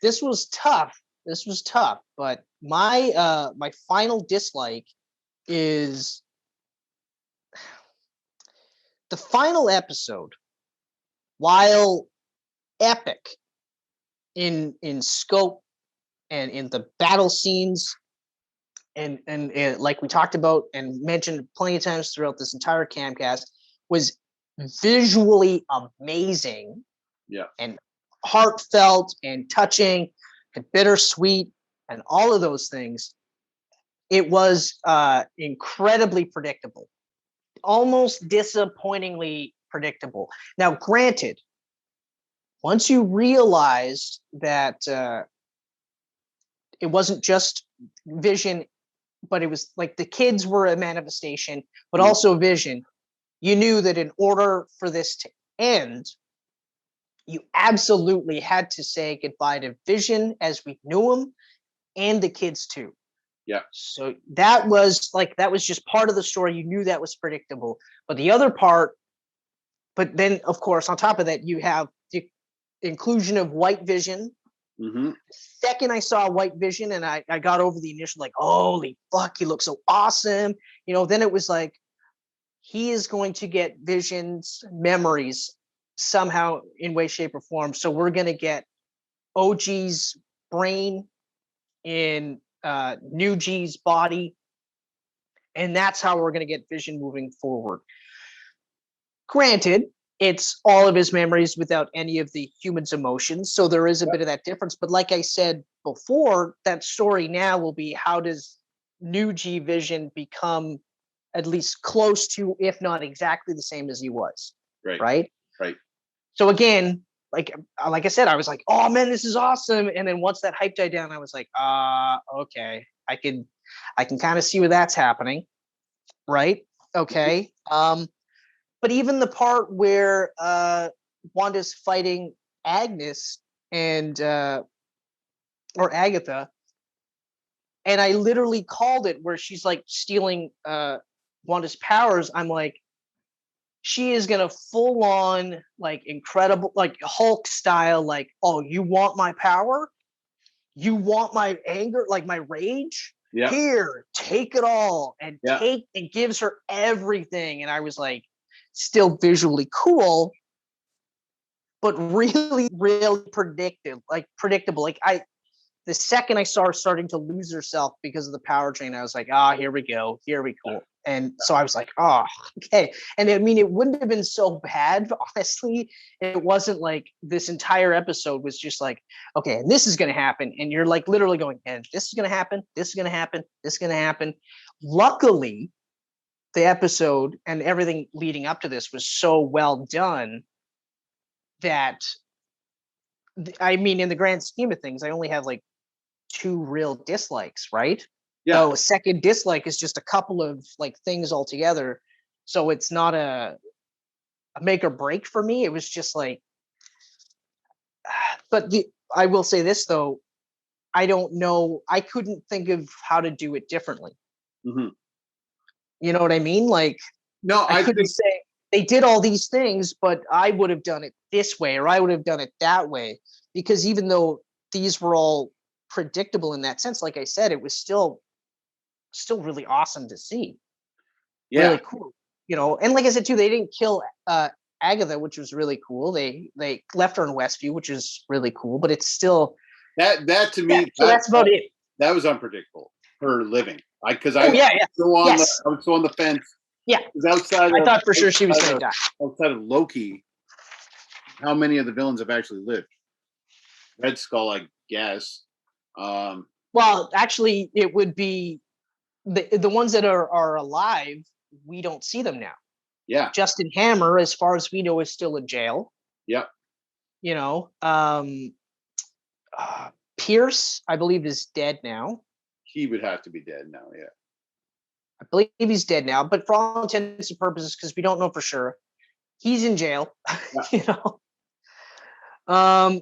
this was tough. This was tough, but my my final dislike is the final episode. While epic in scope and in the battle scenes, and like we talked about and mentioned plenty of times throughout this entire Camcast, was visually amazing. Yeah. And heartfelt and touching and bittersweet and all of those things. It was incredibly predictable, almost disappointingly predictable. Now, granted, once you realized that it wasn't just Vision, but it was like the kids were a manifestation, but also Vision, you knew that in order for this to end, you absolutely had to say goodbye to Vision as we knew him and the kids too. Yeah. So that was just part of the story. You knew that was predictable. But the other part, but then of course, on top of that, you have the inclusion of White Vision. Mm-hmm. Second I saw White Vision and I got over the initial like, holy fuck, he looks so awesome. You know, then it was like, he is going to get Vision's memories somehow in way, shape, or form. So we're going to get OG's brain in New G's body. And that's how we're going to get Vision moving forward. Granted, it's all of his memories without any of the human's emotions. So there is a bit of that difference. But like I said before, that story now will be, how does New G Vision become at least close to, if not exactly the same as he was. Right. So again, like I said, I was like, oh man, this is awesome. And then once that hype died down, I was like, okay, I can kind of see where that's happening. Right. Okay. But even the part where Wanda's fighting Agnes and or Agatha, and I literally called it, where she's like stealing Wanda's powers. I'm like, she is gonna full on like incredible, like Hulk style, like, oh, you want my power? You want my anger, like my rage? Yeah. Here, take it all, and gives her everything. And I was like, still visually cool, but really, really predictable. Like the second I saw her starting to lose herself because of the power drain, I was like, here we go. And so I was like, okay. And I mean, it wouldn't have been so bad, honestly. It wasn't like this entire episode was just like, okay, and this is going to happen. And you're like literally going, and this is going to happen. This is going to happen. This is going to happen. Luckily, the episode and everything leading up to this was so well done that, I mean, in the grand scheme of things, I only have like 2 real dislikes, right? Yeah. So a second dislike is just a couple of like things altogether. So it's not a make or break for me. It was just like, but I will say this though, I don't know. I couldn't think of how to do it differently. Mm-hmm. You know what I mean? Like, no, I couldn't say they did all these things, but I would have done it this way, or I would have done it that way. Because even though these were all predictable in that sense, like I said, it was still really awesome to see. Yeah. Really cool. You know, and like I said too, they didn't kill Agatha, which was really cool. They left her in Westview, which is really cool, but it's still that to me. So that's about it. That was unpredictable. Her living, I was so on the fence. Yeah, I thought for sure she was going to die. Outside of Loki, how many of the villains have actually lived? Red Skull, I guess. Well, actually, it would be the ones that are alive. We don't see them now. Yeah. Justin Hammer, as far as we know, is still in jail. Yep. You know, Pierce, I believe, is dead now. He would have to be dead now, yeah. I believe he's dead now, but for all intents and purposes, because we don't know for sure, he's in jail. Yeah. You know,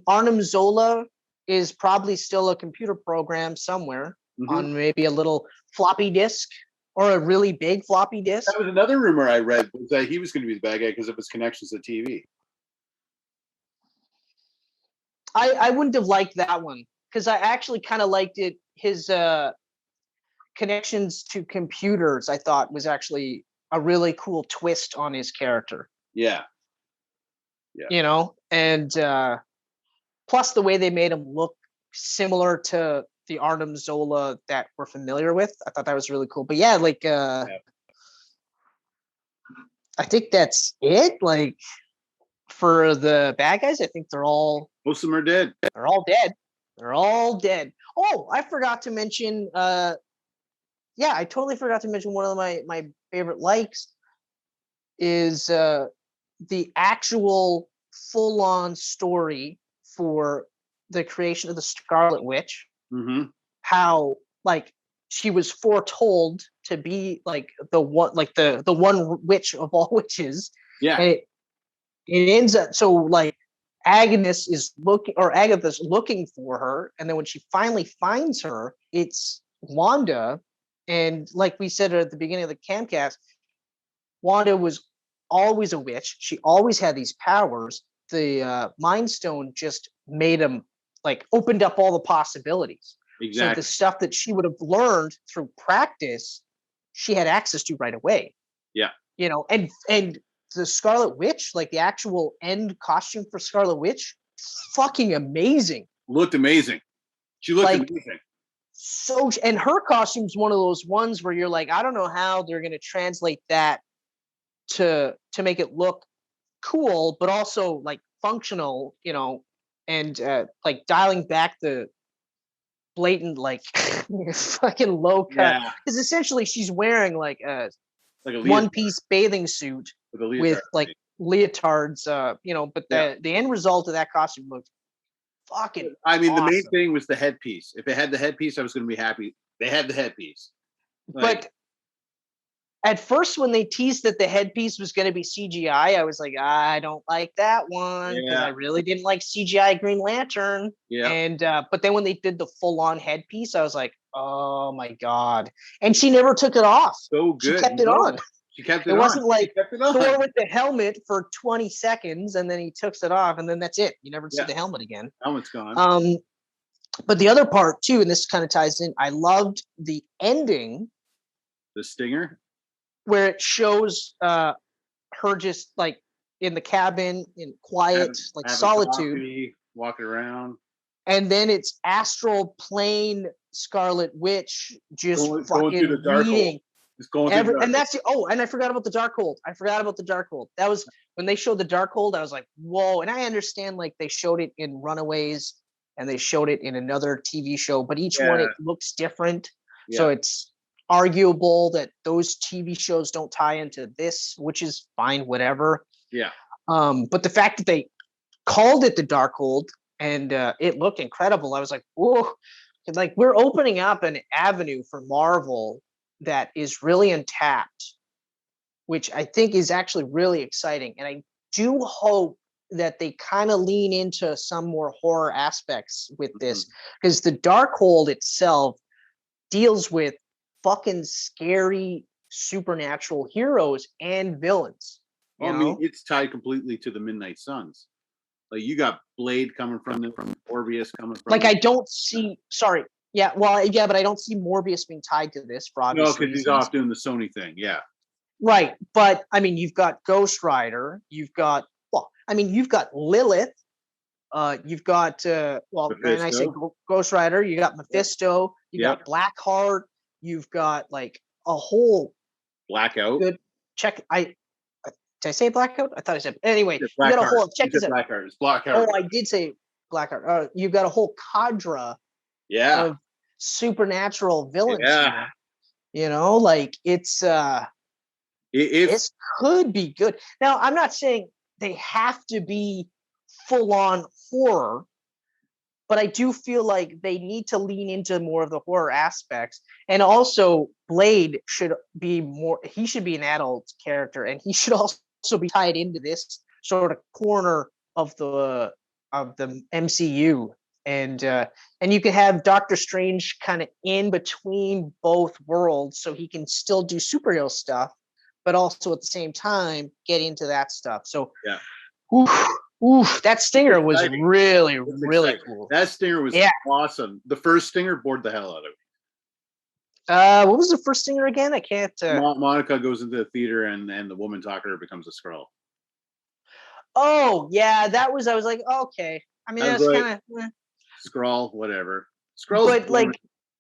Arnim Zola is probably still a computer program somewhere on maybe a little floppy disk or a really big floppy disk. That was another rumor I read, was that he was going to be the bad guy because of his connections to TV. I wouldn't have liked that one. because I actually kind of liked it. His connections to computers, I thought, was actually a really cool twist on his character. Yeah. You know, and plus the way they made him look similar to the Arnim Zola that we're familiar with. I thought that was really cool. But yeah, like I think that's it. Like for the bad guys, I think most of them are dead. They're all dead. They're all dead. Oh, I forgot to mention I totally forgot to mention one of my favorite likes is the actual full-on story for the creation of the Scarlet Witch. Mm-hmm. How like she was foretold to be like the one witch of all witches. Yeah. And it ends up so like Agatha's looking for her, and then when she finally finds her, it's Wanda. And like we said at the beginning of the Camcast, Wanda was always a witch. She always had these powers. The Mind Stone just made them like opened up all the possibilities. Exactly. So the stuff that she would have learned through practice, she had access to right away. Yeah. You know, and the Scarlet Witch, like the actual end costume for Scarlet Witch, fucking amazing. Looked amazing. She looked amazing. So, and her costume's one of those ones where you're like, I don't know how they're going to translate that to make it look cool, but also like functional, you know, and like dialing back the blatant like fucking low cut, because essentially she's wearing like a one-piece bathing suit with like leotards, you know, but the end result of that costume looked fucking the main thing was the headpiece. If it had the headpiece, I was going to be happy. They had the headpiece. But at first, when they teased that the headpiece was going to be CGI, I was like, I don't like that one, because I really didn't like CGI Green Lantern. Yeah. And but then when they did the full-on headpiece, I was like, oh my god! And she never took it off. So good. She kept it on. She kept it on. It wasn't like Thor with the helmet for 20 seconds and then he took it off and then that's it. You never see the helmet again. Helmet's gone. But the other part too, and this kind of ties in, I loved the ending. The stinger? Where it shows her just like in the cabin in quiet, like solitude. Coffee, walking around. And then it's astral plane Scarlet Witch just going fucking through the dark reading. Hole. And that's and I forgot about the Darkhold. That was when they showed the Darkhold. I was like, whoa! And I understand like they showed it in Runaways and they showed it in another TV show, but each one it looks different. Yeah. So it's arguable that those TV shows don't tie into this, which is fine, whatever. Yeah. But the fact that they called it the Darkhold and it looked incredible, I was like, whoa! Like we're opening up an avenue for Marvel that is really untapped, which I think is actually really exciting. And I do hope that they kind of lean into some more horror aspects with this, because the Darkhold itself deals with fucking scary supernatural heroes and villains. I mean, it's tied completely to the Midnight Suns. Like you got Blade coming from Morbius coming from. Like I don't see. Sorry. Yeah, well, but I don't see Morbius being tied to this for obvious reasons. No, because he's off doing the Sony thing, Right, but I mean, you've got Ghost Rider, you've got Lilith, you've got when I say Ghost Rider, you got Mephisto, you got Blackheart, you've got like a whole Blackout. Good check. Did I say Blackout? I thought I said anyway. You got a whole check this out. Blackheart. It's Blackheart. Oh, I did say Blackheart. You've got a whole cadre. Of supernatural villains. Yeah. You know, like it's this could be good. Now, I'm not saying they have to be full on horror, but I do feel like they need to lean into more of the horror aspects. And also Blade should be an adult character, and he should also be tied into this sort of corner of the MCU. And you can have Doctor Strange kind of in between both worlds, so he can still do superhero stuff, but also at the same time get into that stuff. So, Oof, that stinger was really, really cool. That stinger was awesome. The first stinger bored the hell out of me. What was the first stinger again? I can't. Monica goes into the theater and the woman talker becomes a Skrull. Oh yeah, that was. I was like, okay. I mean, that's like, kind of Skrull, whatever. Skrulls, but like,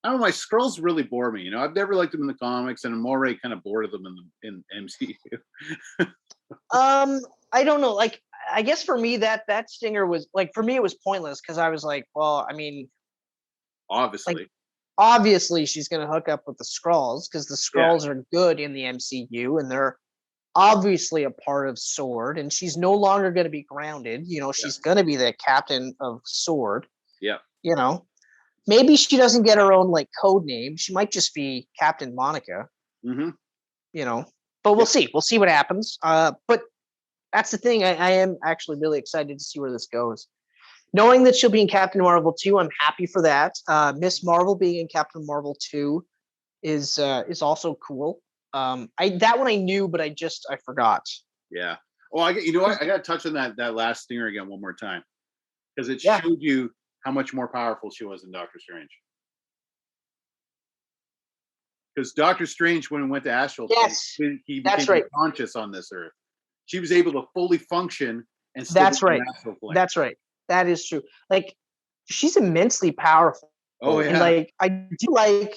I don't know why Skrulls really bore me. You know, I've never liked them in the comics, and I'm already kind of bored of them in MCU. I don't know. Like, I guess for me that stinger was like, for me it was pointless because I was like, well, I mean, obviously she's gonna hook up with the Skrulls because the Skrulls are good in the MCU and they're obviously a part of Sword, and she's no longer going to be grounded. You know, she's going to be the captain of Sword. Yeah. You know, maybe she doesn't get her own like code name. She might just be Captain Monica. Mm-hmm. You know, but we'll see. We'll see what happens. But that's the thing. I am actually really excited to see where this goes. Knowing that she'll be in Captain Marvel 2, I'm happy for that. Miss Marvel being in Captain Marvel 2 is also cool. That one I knew, but I forgot. Yeah. Oh, I got to touch on that last stinger again one more time because it showed you how much more powerful she was than Doctor Strange. Because Doctor Strange, when he went to astral plane, he became conscious on this earth. She was able to fully function and still be in astral plane. That's right. That is true. Like, she's immensely powerful. Oh yeah. And like, I do like.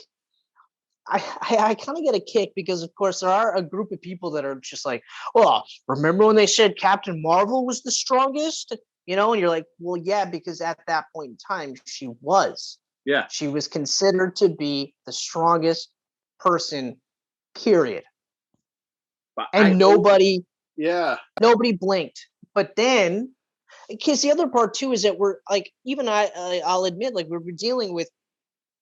I kind of get a kick because, of course, there are a group of people that are just like, well, remember when they said Captain Marvel was the strongest? You know, and you're like, well, yeah, because at that point in time, she was. Yeah. She was considered to be the strongest person, period. But nobody blinked. But then, because the other part, too, is that we're like, even I'll admit, like, we're dealing with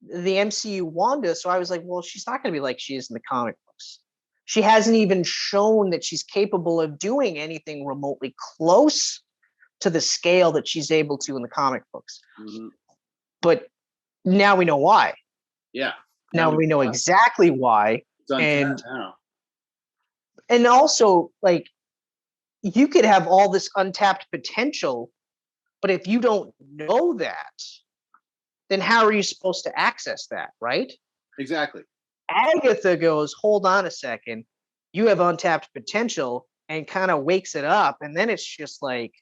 the MCU Wanda, so I was like, well, she's not going to be like she is in the comic books. She hasn't even shown that she's capable of doing anything remotely close to the scale that she's able to in the comic books. Mm-hmm. But now we know why. Yeah. Now we know exactly why. And also, like, you could have all this untapped potential, but if you don't know that, then how are you supposed to access that, right? Exactly. Agatha goes, hold on a second. You have untapped potential, and kind of wakes it up. And then it's just like,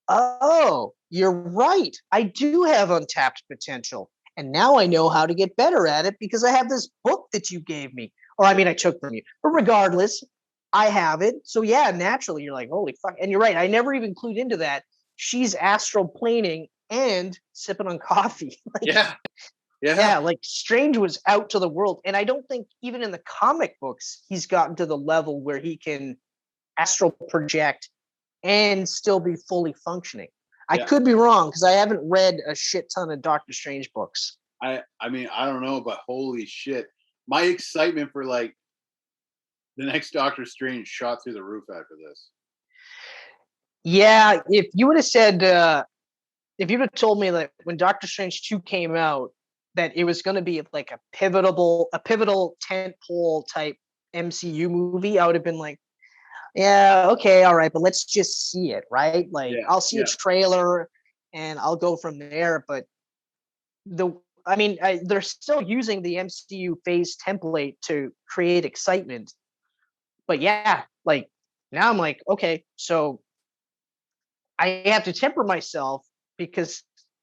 oh, you're right. I do have untapped potential. And now I know how to get better at it because I have this book that you gave me. Or, I mean, I took from you. But regardless, I have it. So, yeah, naturally, you're like, holy fuck. And you're right. I never even clued into that. She's astral planing and sipping on coffee. Like, yeah, like Strange was out to the world. And I don't think even in the comic books, he's gotten to the level where he can astral project and still be fully functioning. I could be wrong because I haven't read a shit ton of Doctor Strange books. I mean, I don't know, but holy shit. My excitement for like the next Doctor Strange shot through the roof after this. Yeah, if you would have said if you'd have told me that when Doctor Strange 2 came out, that it was going to be like a pivotal tentpole type MCU movie, I would have been like, yeah, okay, all right, but let's just see it, right? Like, I'll see a trailer and I'll go from there. But they're still using the MCU phase template to create excitement. But yeah, like now I'm like, okay, so I have to temper myself because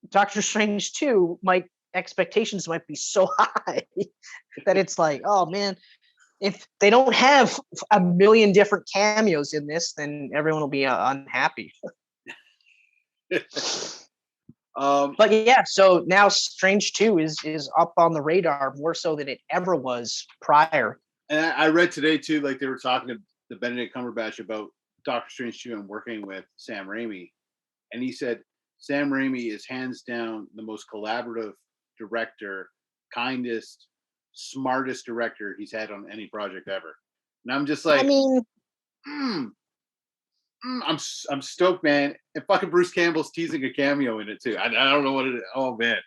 Doctor Strange 2, my expectations might be so high that it's like, oh man, if they don't have a million different cameos in this, then everyone will be unhappy. But yeah, so now Strange 2 is up on the radar more so than it ever was prior. And I read today too, like they were talking to the Benedict Cumberbatch about Doctor Strange 2 and working with Sam Raimi. And he said, Sam Raimi is hands down the most collaborative director, kindest, smartest director he's had on any project ever. And I'm just like, I mean, I'm stoked, man. And fucking Bruce Campbell's teasing a cameo in it too. I don't know what it is. Oh man.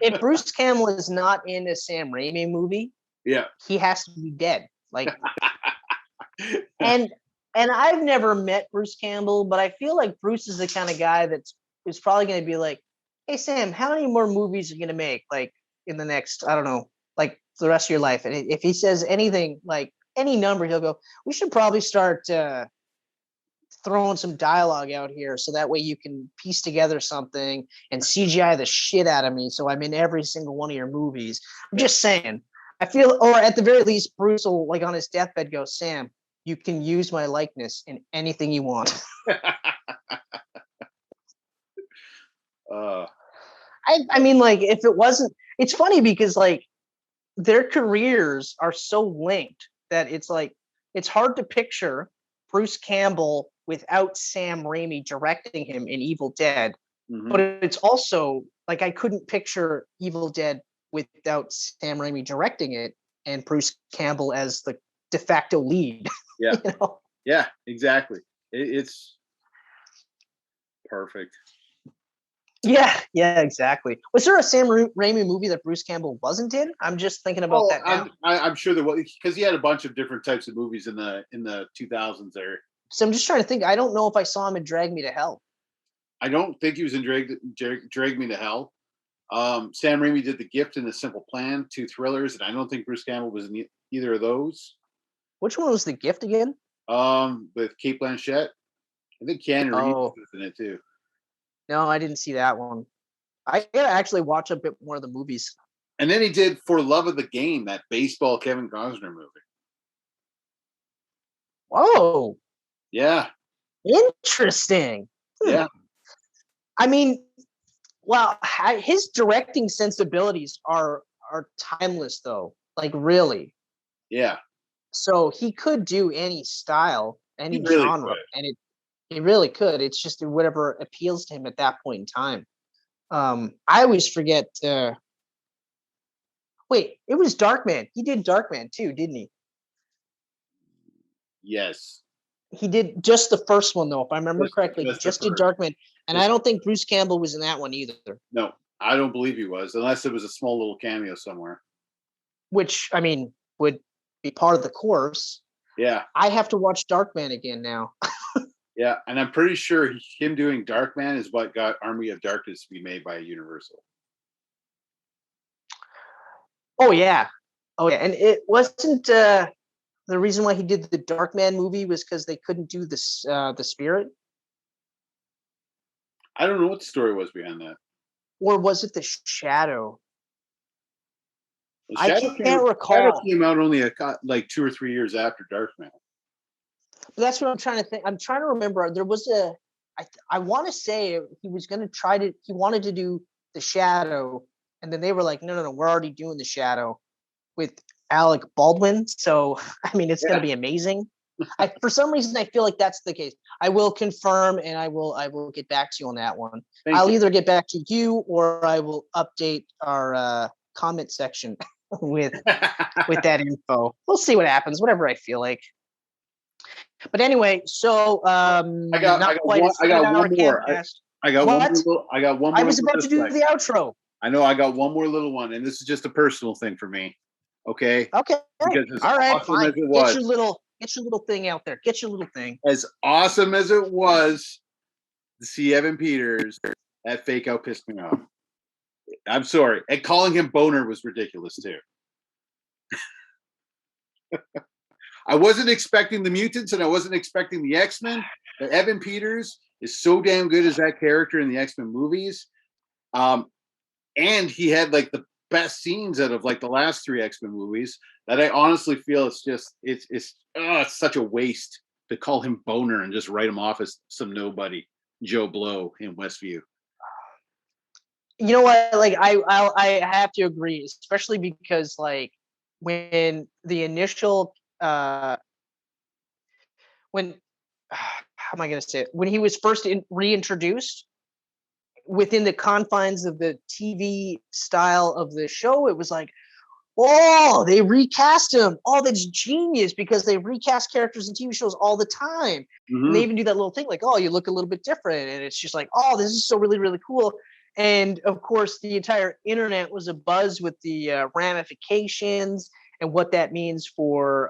If Bruce Campbell is not in a Sam Raimi movie, yeah, he has to be dead. Like, and And I've never met Bruce Campbell, but I feel like Bruce is the kind of guy who's probably going to be like, "Hey Sam, how many more movies are you going to make? Like in the next, I don't know, like the rest of your life?" And if he says anything like any number, he'll go, "We should probably start throwing some dialogue out here, so that way you can piece together something and CGI the shit out of me, so I'm in every single one of your movies." I'm just saying. I feel, or at the very least, Bruce will, like on his deathbed, go, "Sam, you can use my likeness in anything you want." I mean, like, if it wasn't, it's funny because like their careers are so linked that it's like it's hard to picture Bruce Campbell without Sam Raimi directing him in Evil Dead. Mm-hmm. But it's also like I couldn't picture Evil Dead without Sam Raimi directing it and Bruce Campbell as the de facto lead. Yeah. You know? Yeah, exactly. It's perfect. Yeah, exactly. Was there a Sam Raimi movie that Bruce Campbell wasn't in? I'm just thinking about that now. I'm sure there was, because he had a bunch of different types of movies in the 2000s there. So I'm just trying to think. I don't know if I saw him in Drag Me to Hell. I don't think he was in Drag Me to Hell. Sam Raimi did The Gift and The Simple Plan, 2 thrillers, and I don't think Bruce Campbell was in either of those. Which one was The Gift again? With Cate Blanchett. I think Keanu Reeves was in it too. No, I didn't see that one. I gotta actually watch a bit more of the movies. And then he did For Love of the Game, that baseball Kevin Costner movie. Whoa. Yeah. Interesting. Yeah. I mean, well, his directing sensibilities are timeless, though. Like, really. Yeah. So he could do any style, any really genre, could. and he really could. It's just whatever appeals to him at that point in time. I always forget. Wait, it was Darkman. He did Darkman too, didn't he? Yes. He did just the first one, though, if I remember correctly. He just did Darkman, and I don't think Bruce Campbell was in that one either. No, I don't believe he was, unless it was a small little cameo somewhere. Which, I mean, would be part of the course. Yeah. I have to watch Darkman again now. Yeah, and I'm pretty sure him doing Darkman is what got Army of Darkness to be made by Universal. Oh yeah, and it wasn't the reason why he did the Darkman movie was because they couldn't do this the Spirit. I don't know what the story was behind that. Or was it the Shadow? I can't recall. Shadow came out only like 2 or 3 years after Darkman. That's what I'm trying to think. I'm trying to remember. There was I want to say he was going to he wanted to do the Shadow, and then they were like, no, we're already doing the Shadow with Alec Baldwin. So, I mean, it's going to be amazing. For some reason, I feel like that's the case. I will confirm, and I will get back to you on that one. I'll either get back to you or I will update our comment section with that info. We'll see what happens, whatever I feel like. But anyway, so I got one more. I was about to do the outro. I know I got one more little one, and this is just a personal thing for me. Okay. Okay. Because all right. Awesome fine. Get your little thing out there. Get your little thing. As awesome as it was to see Evan Peters, that fake out pissed me off. I'm sorry. And calling him Boner was ridiculous too. I wasn't expecting the mutants and I wasn't expecting the X-Men, but Evan Peters is so damn good as that character in the X-Men movies. And he had like the best scenes out of like the last 3 X-Men movies that I honestly feel it's such a waste to call him Boner and just write him off as some nobody, Joe Blow in Westview. You know what? Like I have to agree, especially because like when the initial how am I going to say it? When he was first reintroduced within the confines of the TV style of the show, it was like, oh, they recast him. Oh, that's genius because they recast characters in TV shows all the time. Mm-hmm. And they even do that little thing like, oh, you look a little bit different. And it's just like, oh, this is so really, really cool. And of course, the entire internet was abuzz with the ramifications and what that means for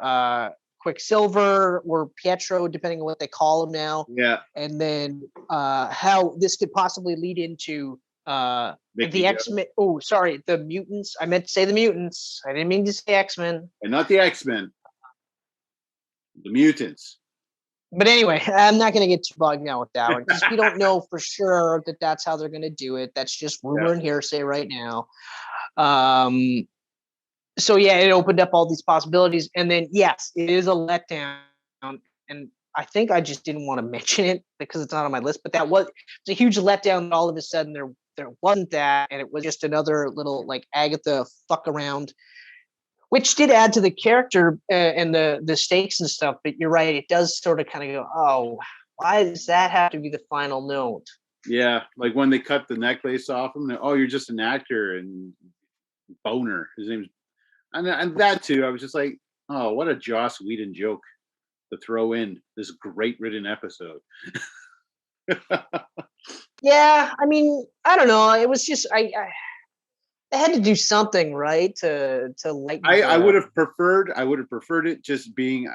Quicksilver or Pietro, depending on what they call him now. Yeah. And then how this could possibly lead into the X-Men. Oh, sorry, the mutants. I meant to say the mutants. I didn't mean to say X-Men. And not the X-Men. The mutants. But anyway, I'm not going to get too bogged down with that one because we don't know for sure that that's how they're going to do it. That's just rumor and hearsay right now. So yeah, it opened up all these possibilities, and then yes, it is a letdown. And I think I just didn't want to mention it because it's not on my list, but it's a huge letdown. All of a sudden, there wasn't that, and it was just another little like Agatha fuck around, which did add to the character and the stakes and stuff. But you're right, it does sort of kind of go, oh, why does that have to be the final note? Yeah, like when they cut the necklace off him. Oh, you're just an actor and Boner. His name's and that too. I was just like, oh, what a Joss Whedon joke to throw in this great written episode. Yeah, I mean, I don't know. It was just I had to do something, right, to lighten. I would have preferred it just being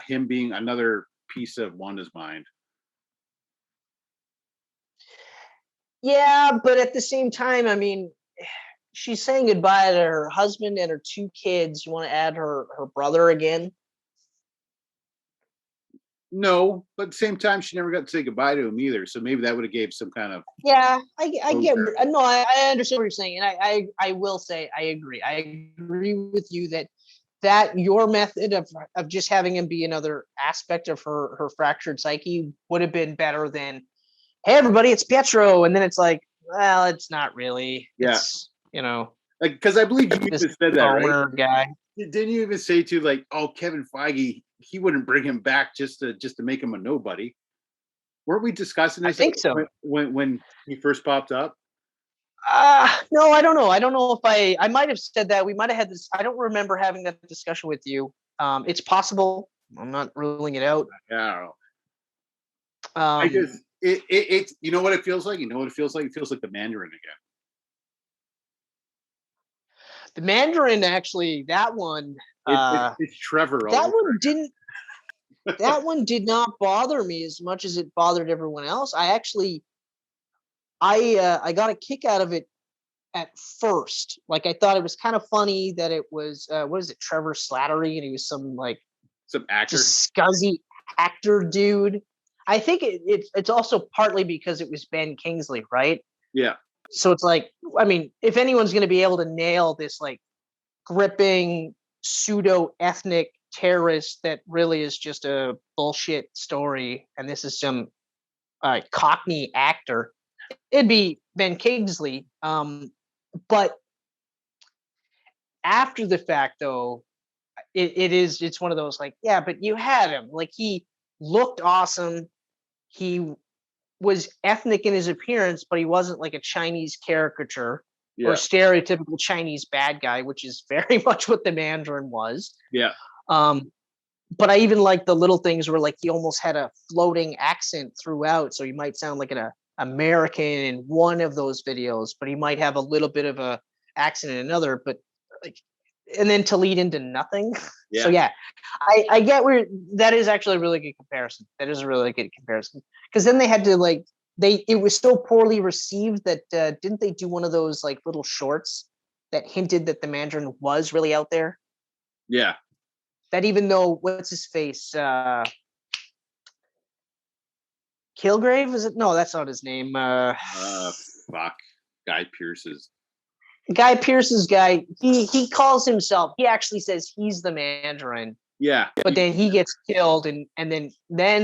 him being another piece of Wanda's mind. Yeah, but at the same time, I mean, she's saying goodbye to her husband and her 2 kids. You want to add her brother again? No, but at the same time, she never got to say goodbye to him either. So maybe that would have gave some kind of. Yeah, I get. No, I understand what you're saying, and I will say I agree. I agree with you that your method of just having him be another aspect of her fractured psyche would have been better than, hey everybody, it's Pietro, and then it's like, well, it's not really. Yeah. It's, you know, like, because I believe you even said that, right? Guy. Didn't you even say to like, oh, Kevin Feige, he wouldn't bring him back just to make him a nobody? Weren't we discussing this? I think so. When he first popped up. No, I don't know. I don't know if I might have said that. We might have had this. I don't remember having that discussion with you. It's possible. I'm not ruling it out. Yeah, I don't know. I just it you know what it feels like? You know what it feels like? It feels like the Mandarin again. The Mandarin, actually, that one. It's Trevor. That one didn't. That one did not bother me as much as it bothered everyone else. I got a kick out of it at first. Like, I thought it was kind of funny that it was what is it, Trevor Slattery, and he was some actor, just scuzzy actor dude. I think it's also partly because it was Ben Kingsley, right? Yeah. So it's like, I mean, if anyone's going to be able to nail this like gripping pseudo ethnic terrorist that really is just a bullshit story, and this is some Cockney actor, it'd be Ben Kingsley. But after the fact, though, it's one of those like, yeah, but you had him. Like, he looked awesome. He was ethnic in his appearance, but he wasn't like a Chinese caricature or stereotypical Chinese bad guy, which is very much what the Mandarin was. Yeah. But I even like the little things where like he almost had a floating accent throughout. So you might sound like an American in one of those videos, but he might have a little bit of a accent in another, but like, and then to lead into nothing. Yeah. So yeah, I get where that is actually a really good comparison. That is a really good comparison. Because then they had to like, it was so poorly received that didn't they do one of those like little shorts that hinted that the Mandarin was really out there? Yeah. That even though, what's his face? Kilgrave, is it? No, that's not his name. Fuck. Guy Pearce's guy. He calls himself. He actually says he's the Mandarin. Yeah. But then he gets killed, and then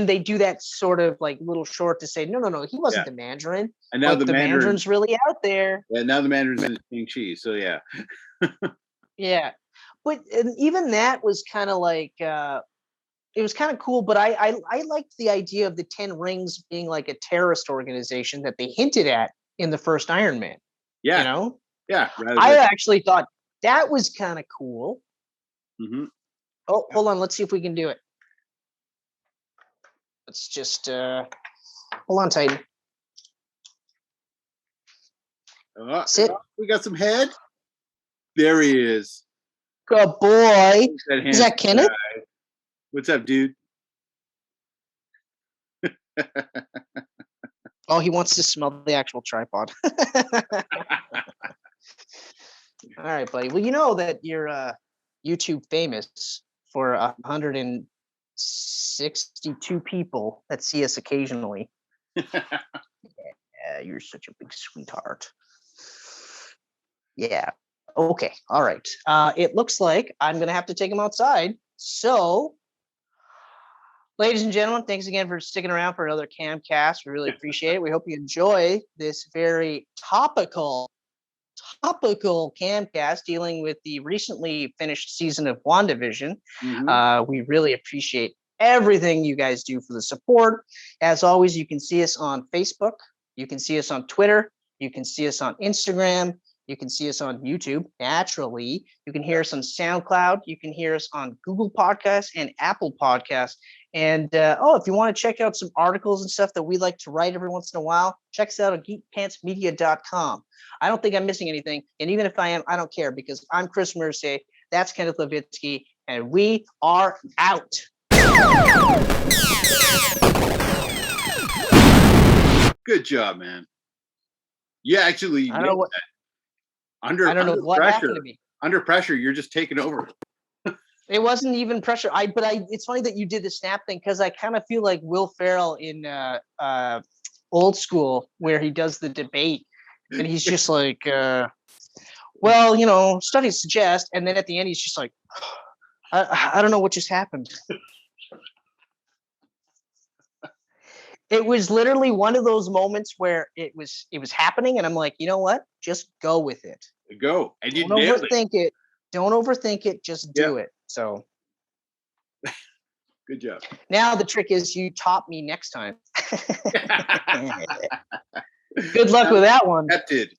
they do that sort of like little short to say, no, he wasn't the Mandarin. And now the Mandarin's really out there. Yeah, now the Mandarin's in Shang-Chi. So yeah. Yeah. But even that was kind of like it was kind of cool, but I liked the idea of the 10 Rings being like a terrorist organization that they hinted at in the first Iron Man. Yeah. You know? Yeah. I actually thought that was kind of cool. Mm-hmm. Oh, hold on. Let's see if we can do it. Let's just hold on, Titan. Sit. We got some head. There he is. Good boy. Is that Kenneth? What's up, dude? Oh, he wants to smell the actual tripod. All right, buddy. Well, you know that you're YouTube famous for 162 people that see us occasionally. Yeah, you're such a big sweetheart. Yeah. Okay. All right. It looks like I'm going to have to take him outside. So, ladies and gentlemen, thanks again for sticking around for another Camcast. We really appreciate it. We hope you enjoy this very topical Camcast dealing with the recently finished season of WandaVision. We really appreciate everything you guys do for the support. As always, you can see us on Facebook. You can see us on Twitter. You can see us on Instagram. You can see us on YouTube, naturally. You can hear us on SoundCloud. You can hear us on Google Podcasts and Apple Podcasts. And, if you want to check out some articles and stuff that we like to write every once in a while, check us out at geekpantsmedia.com. I don't think I'm missing anything. And even if I am, I don't care, because I'm Chris Mersey. That's Kenneth Levitsky. And we are out. Good job, man. Yeah, actually, I don't know what. Under happened to me. Under pressure, you're just taking over. It wasn't even pressure. It's funny that you did the snap thing, because I kind of feel like Will Ferrell in Old School, where he does the debate, and he's just like, well, studies suggest, and then at the end he's just like, I don't know what just happened. It was literally one of those moments where it was happening, and I'm like, you know what? Just go with it. Go. And you don't overthink it. Don't overthink it. Just do it. So good job. Now the trick is you top me next time. Good luck with that one. That did.